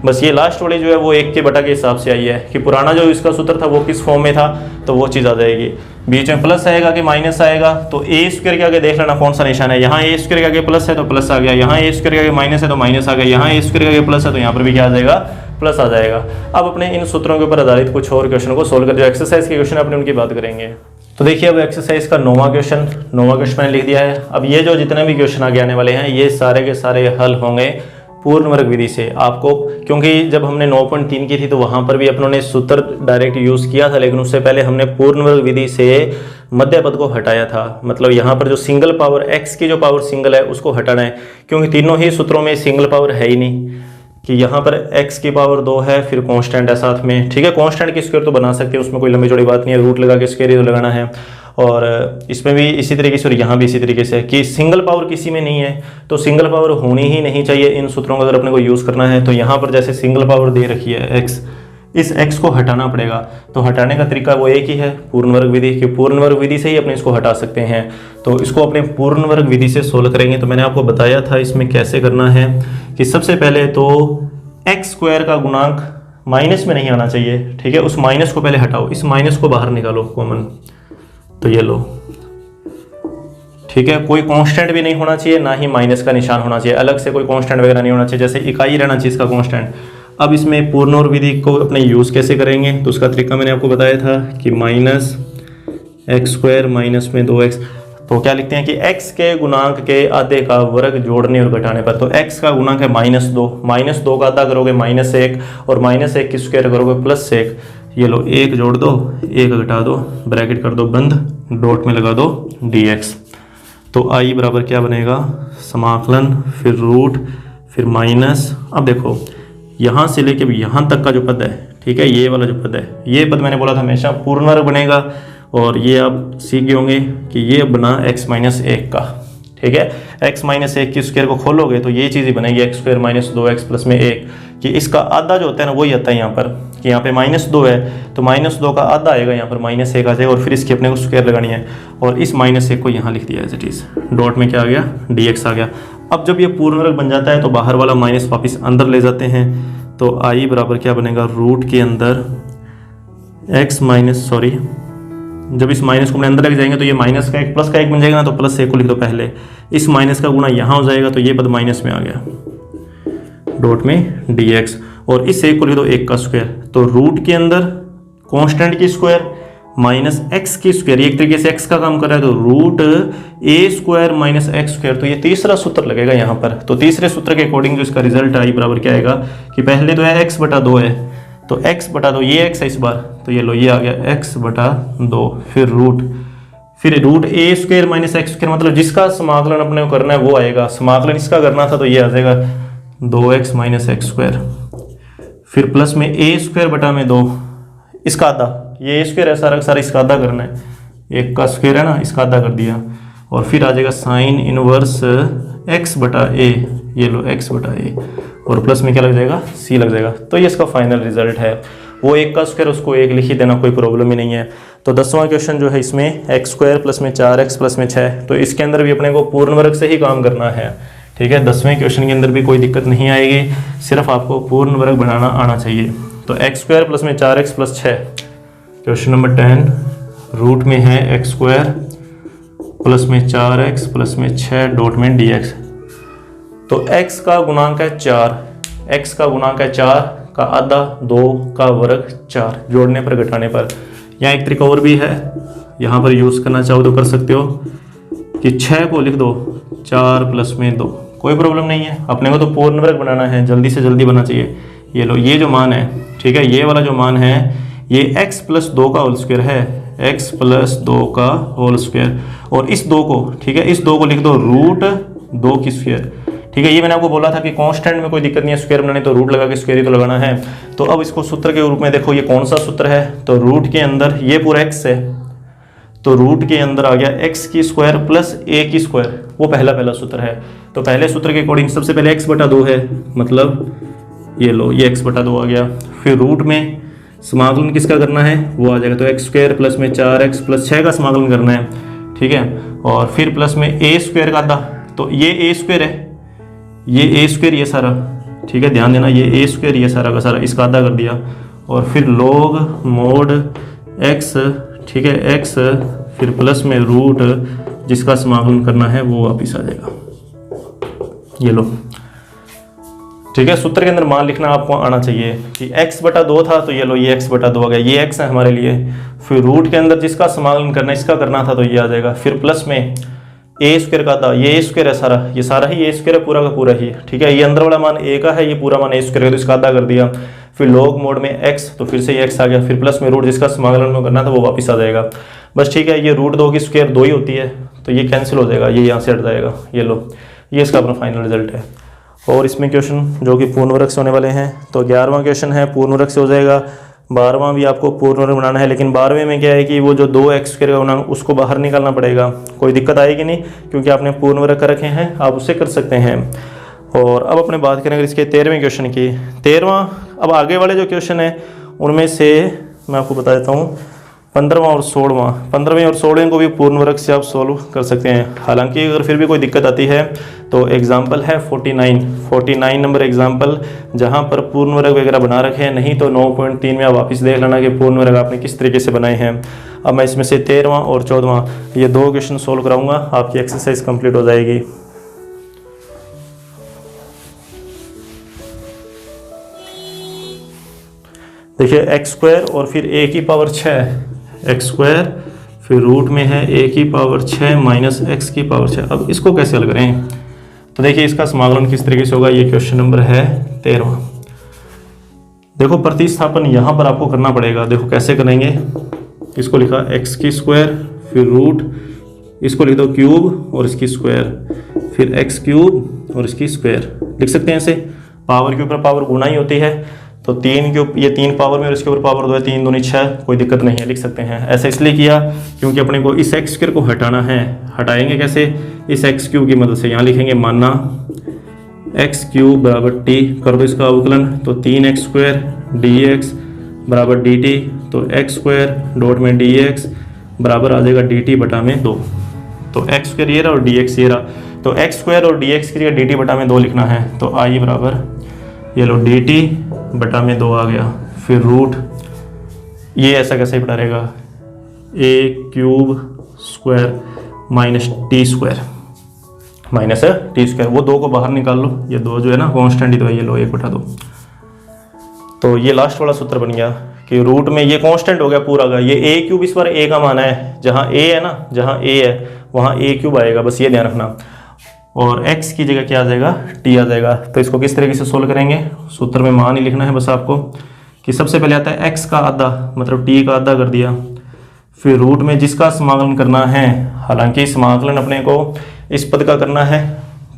बस ये लास्ट वाली जो है वो 1 के बटा के हिसाब से आई है कि पुराना जो इसका सूत्र था वो किस फॉर्म में था, तो वो चीज़ आ जाएगी। बीच में प्लस आएगा कि माइनस आएगा, तो ए स्क्वायर के आगे देख लेना कौन सा निशान है। यहाँ ए स्क्वायर के आगे प्लस है तो प्लस आ गया, यहाँ ए स्क्वायर के आगे माइनस है तो माइनस आ गया, यहाँ ए स्क्वायर के आगे प्लस है तो यहाँ पर भी क्या आ जाएगा, प्लस आ जाएगा। अब अपने इन सूत्रों के ऊपर आधारित कुछ और क्वेश्चन को सोल्व कर, जो एक्सरसाइज के क्वेश्चन अपने उनकी बात करेंगे। तो देखिए अब एक्सरसाइज का 9वां क्वेश्चन मैंने लिख दिया है। अब ये जो जितने भी क्वेश्चन आगे आने वाले हैं ये सारे के सारे हल होंगे पूर्ण वर्ग विधि से आपको, क्योंकि जब हमने 9.3 की थी तो वहाँ पर भी अपनों ने सूत्र डायरेक्ट यूज़ किया था, लेकिन उससे पहले हमने पूर्ण वर्ग विधि से मध्य पद को हटाया था। मतलब यहाँ पर जो सिंगल पावर x की जो पावर सिंगल है उसको हटाना है, क्योंकि तीनों ही सूत्रों में सिंगल पावर है ही नहीं कि यहाँ पर x की पावर 2 है, फिर कांस्टेंट है साथ में। ठीक है, कांस्टेंट की स्क्वायर तो बना सकते हैं, उसमें कोई लंबी चौड़ी बात नहीं है, रूट लगा के स्क्वायर ही तो लगाना है। और इसमें भी इसी तरीके से और यहाँ भी इसी तरीके से कि सिंगल पावर किसी में नहीं है, तो सिंगल पावर होनी ही नहीं चाहिए इन सूत्रों को अगर अपने को यूज़ करना है। तो यहाँ पर जैसे सिंगल पावर दे रखी है x, इस x को हटाना पड़ेगा। तो हटाने का तरीका वो एक ही है, पूर्ण वर्ग विधि, कि पूर्ण वर्ग विधि से ही अपने इसको हटा सकते हैं। तो इसको अपने पूर्ण वर्ग विधि से सोल्व करेंगे। तो मैंने आपको बताया था इसमें कैसे करना है कि सबसे पहले तो एक्स स्क्वायर का गुणांक माइनस में नहीं आना चाहिए। ठीक है, उस माइनस को पहले हटाओ, इस माइनस को बाहर निकालो कॉमन, तो ये लो। ठीक है, कोई कांस्टेंट भी नहीं होना चाहिए, ना ही माइनस का निशान होना चाहिए, अलग से कोई कांस्टेंट वगैरह नहीं होना चाहिए, जैसे इकाई रहना चाहिए इसका कांस्टेंट। अब इसमें पूर्ण वर्ग विधि को अपने यूज़ कैसे करेंगे, तो उसका तरीका मैंने आपको बताया था कि माइनस एक्स स्क्वायर माइनस में 2x, तो क्या लिखते हैं कि x के गुणांक के आधे का वर्ग जोड़ने और घटाने पर, तो x का गुणांक है -2, -2 का आधा करोगे -1 और -1 की स्क्वायर करोगे +1। ये लो, 1 जोड़ दो 1 घटा दो, ब्रैकेट कर दो बंद, डॉट में लगा दो dx। तो i बराबर क्या बनेगा, समाकलन फिर रूट फिर माइनस। अब देखो यहाँ से लेके यहाँ तक का जो पद है, ठीक है, ये वाला जो पद है, ये पद मैंने बोला था हमेशा पूर्ण वर्ग बनेगा। और ये आप सीख गए होंगे कि ये बना x माइनस 1 का। ठीक है, x माइनस 1 की स्क्वायर को खोलोगे तो ये चीज़ ही बनेगी x square minus 2x plus में 1, कि इसका आधा जो होता है ना वही आता है यहाँ पर, कि यहाँ पे -2 है तो -2 का आधा आएगा, यहाँ पर -1 आ जाएगा और फिर इसकी अपने को स्क्वायर लगानी है। और इस -1 को यहाँ लिख दिया एज इट इज़, डॉट में क्या आ गया, dx आ गया। अब जब ये पूर्ण वर्ग बन जाता है तो बाहर वाला माइनस वापस अंदर ले जाते हैं, तो i बराबर क्या बनेगा, रूट के अंदर x माइनस, सॉरी, जब इस माइनस को अपने अंदर लग जाएंगे तो ये माइनस का 1 प्लस का 1 बन जाएगा ना, तो +1 को लिख दो पहले, इस माइनस का गुणा यहाँ हो जाएगा तो ये पद माइनस में आ गया, डॉट में dx, और इस 1 को लिख दो 1 का स्क्वायर, तो रूट के अंदर कांस्टेंट की स्क्वायर माइनस x की स्क्वायर, एक तरीके से x का काम कर रहा है, तो root a square minus x square. तो ये तीसरा सूत्र लगेगा यहाँ पर। तो तीसरे सूत्र के अकॉर्डिंग जो इसका रिजल्ट आई बराबर क्या आएगा कि पहले तो है x बटा 2 है, तो x बटा 2, ये x है इस बार, तो ये लो ये आ गया x बटा 2, फिर root a square minus x square, मतलब जिसका समाकलन अपने को करना है वो आएगा। समाकलन इसका करना था तो ये आ जाएगा 2x माइनस एक्स स्क्वायर, फिर प्लस में a स्क्वायर बटा में 2, इसका आधा, ये a स्क्वायर है सारा सारा, इसका आधा करना है, 1 का स्क्वायर है ना, इसका आधा कर दिया, और फिर आ जाएगा साइन इनवर्स x बटा a, ये लो x बटा a, और प्लस में क्या लग जाएगा, c लग जाएगा। तो ये इसका फाइनल रिजल्ट है। वो 1 का स्क्वायर उसको 1 लिख ही देना, कोई प्रॉब्लम ही नहीं है। तो 10वां क्वेश्चन जो है इसमें x स्क्वायर प्लस में 4x प्लस में 6, तो इसके अंदर भी अपने को पूर्ण वर्ग से ही काम करना है। ठीक है, 10वें क्वेश्चन के अंदर भी कोई दिक्कत नहीं आएगी, सिर्फ आपको पूर्ण वर्ग बनाना आना चाहिए। तो x स्क्वायर प्लस में 4x plus 6, question number 10, root में है x स्क्वायर प्लस में 4x प्लस में 6 डॉट में dx। तो x का गुणांक है 4, x का गुणांक है 4 का आधा 2 का वर्ग 4, जोड़ने पर घटाने पर। यहाँ एक तरीका और भी है, यहाँ पर यूज़ करना चाहो तो कर सकते हो कि 6 को लिख दो 4 प्लस में 2, कोई प्रॉब्लम नहीं है। अपने को तो पूर्ण वर्ग बनाना है, जल्दी से जल्दी बनना चाहिए। ये लो, ये जो मान है, ठीक है, ये वाला जो मान है ये x प्लस 2 का होल स्क्वायर है, x प्लस 2 का होल स्क्वायर, और इस 2 को, ठीक है, इस 2 को लिख दो रूट 2 की स्क्वायर। ठीक है, ये मैंने आपको बोला था कि कांस्टेंट में कोई दिक्कत नहीं है, स्क्वायर बनाने तो रूट लगा के स्क्वायर ही तो लगाना है। तो अब इसको सूत्र के रूप में देखो, ये कौन सा सूत्र है, तो रूट के अंदर ये पूरा x है, तो रूट के अंदर आ गया x की स्क्वायर प्लस a की स्क्वायर, वो पहला सूत्र है। तो पहले सूत्र के अकॉर्डिंग सबसे पहले x बटा 2 है, मतलब ये लो ये x बटा 2 आ गया, फिर रूट में समाकलन किसका करना है वो आ जाएगा, तो एक्स स्क्वायर प्लस में 4x प्लस 6 का समाकलन करना है, ठीक है। और फिर प्लस में ए स्क्वायर का आधा, तो ये ए स्क्वायर है, ये ए स्क्वायर ये सारा, ठीक है, ध्यान देना, ये ए स्क्वायर ये सारा का सारा, इसका आधा कर दिया। और फिर log मोड x, ठीक है, x फिर प्लस में रूट जिसका समाकलन करना है वो वापिस आ जाएगा, ये लो, ठीक है। सूत्र के अंदर मान लिखना आपको आना चाहिए कि x बटा 2 था, तो ये लो ये x बटा 2 आ गया, ये x है हमारे लिए। फिर रूट के अंदर जिसका समाकलन करना है इसका करना था, तो ये आ जाएगा। फिर प्लस में ए स्क्वायर का था, ये ए स्क्वायर है सारा, ये सारा ही ए स्क्वायर है, पूरा का पूरा ही, ठीक है। ये अंदर वाला मान ए का है, ये पूरा मान ए स्क्वायर है, तो इसका आधा कर दिया। फिर log मोड में x, तो फिर से ये x आ गया। फिर प्लस में रूट जिसका समाकलन में करना था वो वापस आ जाएगा, बस, ठीक है। ये रूट 2 की स्क्वायर 2 ही होती है, तो ये कैंसिल हो जाएगा, ये यहाँ से हट जाएगा, ये लो, ये इसका अपना फाइनल रिजल्ट है। और इसमें क्वेश्चन जो कि पूर्ण वर्ग से होने वाले हैं, तो 11वां क्वेश्चन है पूर्ण वर्ग से हो जाएगा, 12वां भी आपको पूर्ण वर्ग बनाना है। लेकिन 12वें में क्या है कि वो जो 2x स्क्वायर का गुणांक उसको बाहर निकालना पड़ेगा, कोई दिक्कत आएगी नहीं क्योंकि आपने पूर्ण वर्ग कर रखे हैं, आप उससे कर सकते हैं। और अब अपने बात करेंगे इसके 13वें क्वेश्चन की। 13वां, अब आगे वाले जो क्वेश्चन है उनमें से मैं आपको बता देता हूँ 15वां और 16वां, 15वें और 16वें को भी पूर्ण वर्ग से आप सोल्व कर सकते हैं। हालांकि अगर फिर भी कोई दिक्कत आती है तो एग्जाम्पल है 49 नंबर एग्जाम्पल, जहां पर पूर्ण वर्ग वगैरह बना रखे हैं, नहीं तो 9.3 में आप वापस देख लेना कि पूर्ण वर्ग आपने किस तरीके से बनाए हैं। अब मैं इसमें से 13वां और 14वां ये 2 क्वेश्चन सोल्व कराऊंगा, आपकी एक्सरसाइज कंप्लीट हो जाएगी। देखिए एक्स स्क्वायर और फिर ए की पावर 6, एक्स स्क्वायर फिर रूट में है ए की पावर 6 माइनस एक्स की पावर 6। अब इसको कैसे हल करें, तो देखिए इसका समाकलन किस तरीके से होगा, ये क्वेश्चन नंबर है 13वां। देखो प्रतिस्थापन यहाँ पर आपको करना पड़ेगा, देखो कैसे करेंगे। इसको लिखा एक्स की स्क्वायर फिर रूट, इसको लिख दो क्यूब और इसकी स्क्वायर, फिर एक्स क्यूब और इसकी स्क्वायर, लिख सकते हैं ऐसे। पावर के ऊपर पावर गुणा ही होती है, तो 3 के ऊपर ये 3 पावर में और इसके ऊपर पावर 2 है, 3 दूनी 6, कोई दिक्कत नहीं है, लिख सकते हैं। ऐसा इसलिए किया क्योंकि अपने को इस एक्स स्क्वायर को हटाना है। हटाएंगे कैसे, इस एक्स क्यूब की मदद से। यहाँ लिखेंगे माना एक्स क्यूब बराबर टी, कर दो इसका अवकलन, तो 3x स्क्वायर डी एक्स बराबर डी टी, तो एक्स स्क्वायर डॉट में डी एक्स बराबर आ जाएगा डी टी बटा में 2। तो एक्स स्क्वायर ये रहा और डी एक्स ये रहा, तो एक्स स्क्वायर और डी एक्स की जगह डी टी बटा में 2 लिखना है, तो आई बराबर ये लो डी टी बटा में 2 आ गया। फिर रूट ये ऐसा कैसे बटा रहेगा, A cube square minus T square, minus है टी स्क्वायर, वो 2 को बाहर निकाल लो, ये 2 जो है ना कांस्टेंट ही तो है, ये लो 1 बटा 2। तो ये लास्ट वाला सूत्र बन गया कि रूट में ये कांस्टेंट हो गया पूरा का, ये ए क्यूब इस बार ए का मान है, जहाँ ए है ना, जहाँ ए है वहाँ ए क्यूब आएगा, बस ये ध्यान रखना। और x की जगह क्या आ जाएगा, t आ जाएगा। तो इसको किस तरीके से सोल्व करेंगे, सूत्र में मान ही लिखना है बस आपको कि सबसे पहले आता है x का आधा, मतलब t का आधा कर दिया। फिर रूट में जिसका समाकलन करना है, हालांकि समाकलन अपने को इस पद का करना है,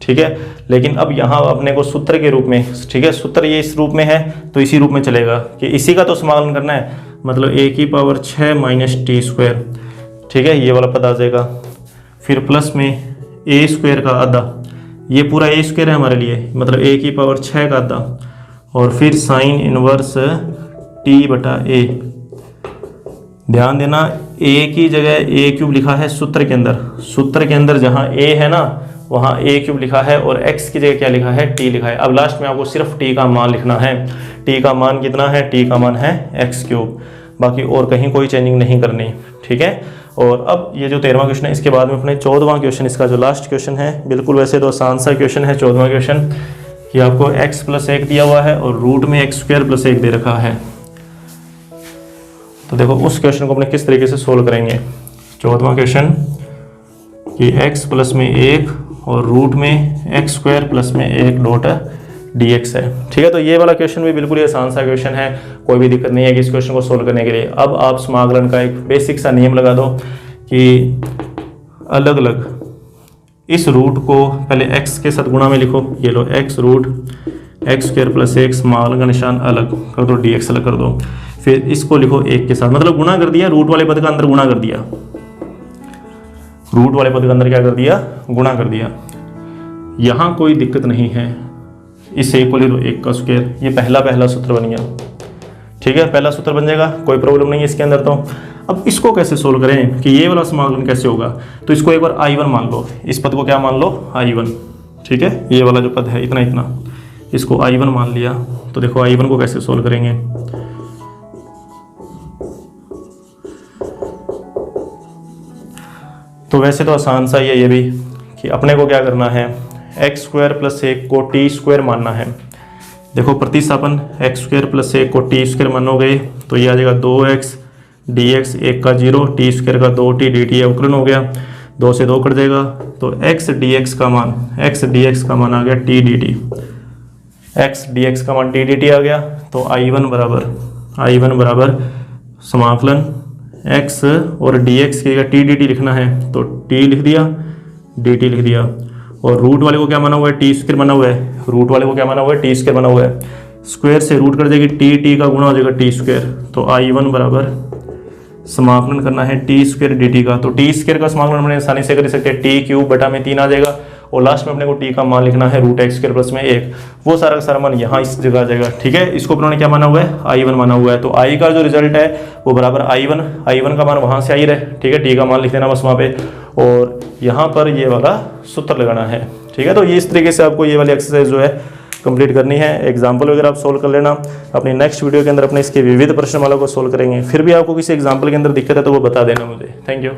ठीक है, लेकिन अब यहाँ अपने को सूत्र के रूप में, ठीक है, सूत्र ये इस रूप में है तो इसी रूप में चलेगा कि इसी का तो समाकलन करना है, मतलब a की पावर 6 माइनस टी स्क्वायर, ठीक है, ये वाला पद आ जाएगा। फिर प्लस में ए स्क्वायर का आधा, ये पूरा ए स्क्वायर है हमारे लिए, मतलब ए की पावर 6 का आधा, और फिर साइन इनवर्स टी बटा ए। ध्यान देना ए की जगह ए क्यूब लिखा है सूत्र के अंदर, सूत्र के अंदर जहाँ ए है ना वहाँ ए क्यूब लिखा है, और एक्स की जगह क्या लिखा है, टी लिखा है। अब लास्ट में आपको सिर्फ टी का मान लिखना है, टी का मान कितना है, टी का मान है एक्स क्यूब, बाकी और कहीं कोई चेंजिंग नहीं करनी, ठीक है। और अब ये जो 13वां क्वेश्चन है, इसके बाद में अपने 14वां क्वेश्चन, इसका जो लास्ट क्वेश्चन है, बिल्कुल वैसे तो आसान सा क्वेश्चन है 14वां क्वेश्चन, कि आपको x प्लस 1 दिया हुआ है और रूट में एक्स स्क्वायर प्लस 1 दे रखा है। तो देखो उस क्वेश्चन को अपने किस तरीके से सोल्व करेंगे। 14वां क्वेश्चन कि x प्लस में 1 और रूट में एक्स स्क्वायर प्लस में 1 डॉट dx है, ठीक है। तो ये वाला क्वेश्चन भी बिल्कुल ही आसान सा क्वेश्चन है, कोई भी दिक्कत नहीं है कि इस क्वेश्चन को सोल्व करने के लिए। अब आप समाकलन का एक बेसिक सा नियम लगा दो कि अलग अलग इस रूट को पहले x के साथ गुणा में लिखो, ये लो x root x square plus 1, समाकलन का निशान अलग कर दो, dx अलग कर दो। फिर इसको लिखो 1 के साथ, मतलब गुणा कर दिया, रूट वाले पद का अंदर गुणा कर दिया, रूट वाले पद के अंदर क्या कर दिया, गुणा कर दिया। यहाँ कोई दिक्कत नहीं है, इससे इक्वल लिख दो 1 का स्क्वायर, ये पहला सूत्र बन गया, ठीक है, पहला सूत्र बन जाएगा, कोई प्रॉब्लम नहीं है इसके अंदर। तो अब इसको कैसे सोल्व करें कि ये वाला समाकलन कैसे होगा, तो इसको एक बार I1 मान लो, इस पद को क्या मान लो I1, ठीक है, ये वाला जो पद है इतना इतना, इसको I1 मान लिया। तो देखो I1 को कैसे सोल्व करेंगे, तो वैसे तो आसान सा ही है ये भी, कि अपने को क्या करना है, एक्स स्क्वायर प्लस 1 को टी स्क्वायर मानना है। देखो प्रतिस्थापन, एक्स स्क्वायर प्लस 1 को टी स्क्वायर मानोगे तो ये आ जाएगा 2x dx, 1 का 0, टी स्क्वायर का 2t dt अवकलन हो गया, 2 से 2 कट जाएगा, तो x dx का मान आ गया t dt, x dx का मान t dt आ गया। तो I1 बराबर समाकलन x और dx की जगह t dt लिखना है तो t लिख दिया, dt लिख दिया, और रूट वाले को क्या माना हुआ है, टी स्क्वायर माना हुआ है, रूट वाले को क्या माना हुआ है, टी स्क्वायर माना हुआ है, स्क्वायर से रूट कर जाएगी, टी का गुणा हो जाएगा टी स्क्वायर। तो I1 बराबर समाकलन करना है टी स्क्वायर डी टी का, तो टी स्क्वायर का समाकलन अपने आसानी से कर सकते हैं, टी क्यूब बटा में 3 आ जाएगा, और लास्ट में अपने को टी का मान लिखना है रूट एक्स स्क्वायर प्लस में 1, वो सारा का सारा मान यहाँ इस जगह आ जाएगा। ठीक है, इसको अपने क्या माना हुआ है, I1 माना हुआ है, तो I का जो रिजल्ट है वो बराबर I1 का मान वहाँ से आई रहे, ठीक है, टी का मान लिख देना बस वहाँ पे, और यहाँ पर ये वाला सूत्र लगाना है। ठीक है, तो ये इस तरीके से आपको ये वाली एक्सरसाइज जो है कंप्लीट करनी है। एग्जाम्पल वगैरह आप सोल्व कर लेना, अपनी नेक्स्ट वीडियो के अंदर अपने इसके विविध प्रश्नमाला को सोल्व करेंगे। फिर भी आपको किसी एग्जाम्पल के अंदर दिक्कत है तो वो बता देना मुझे। Thank you.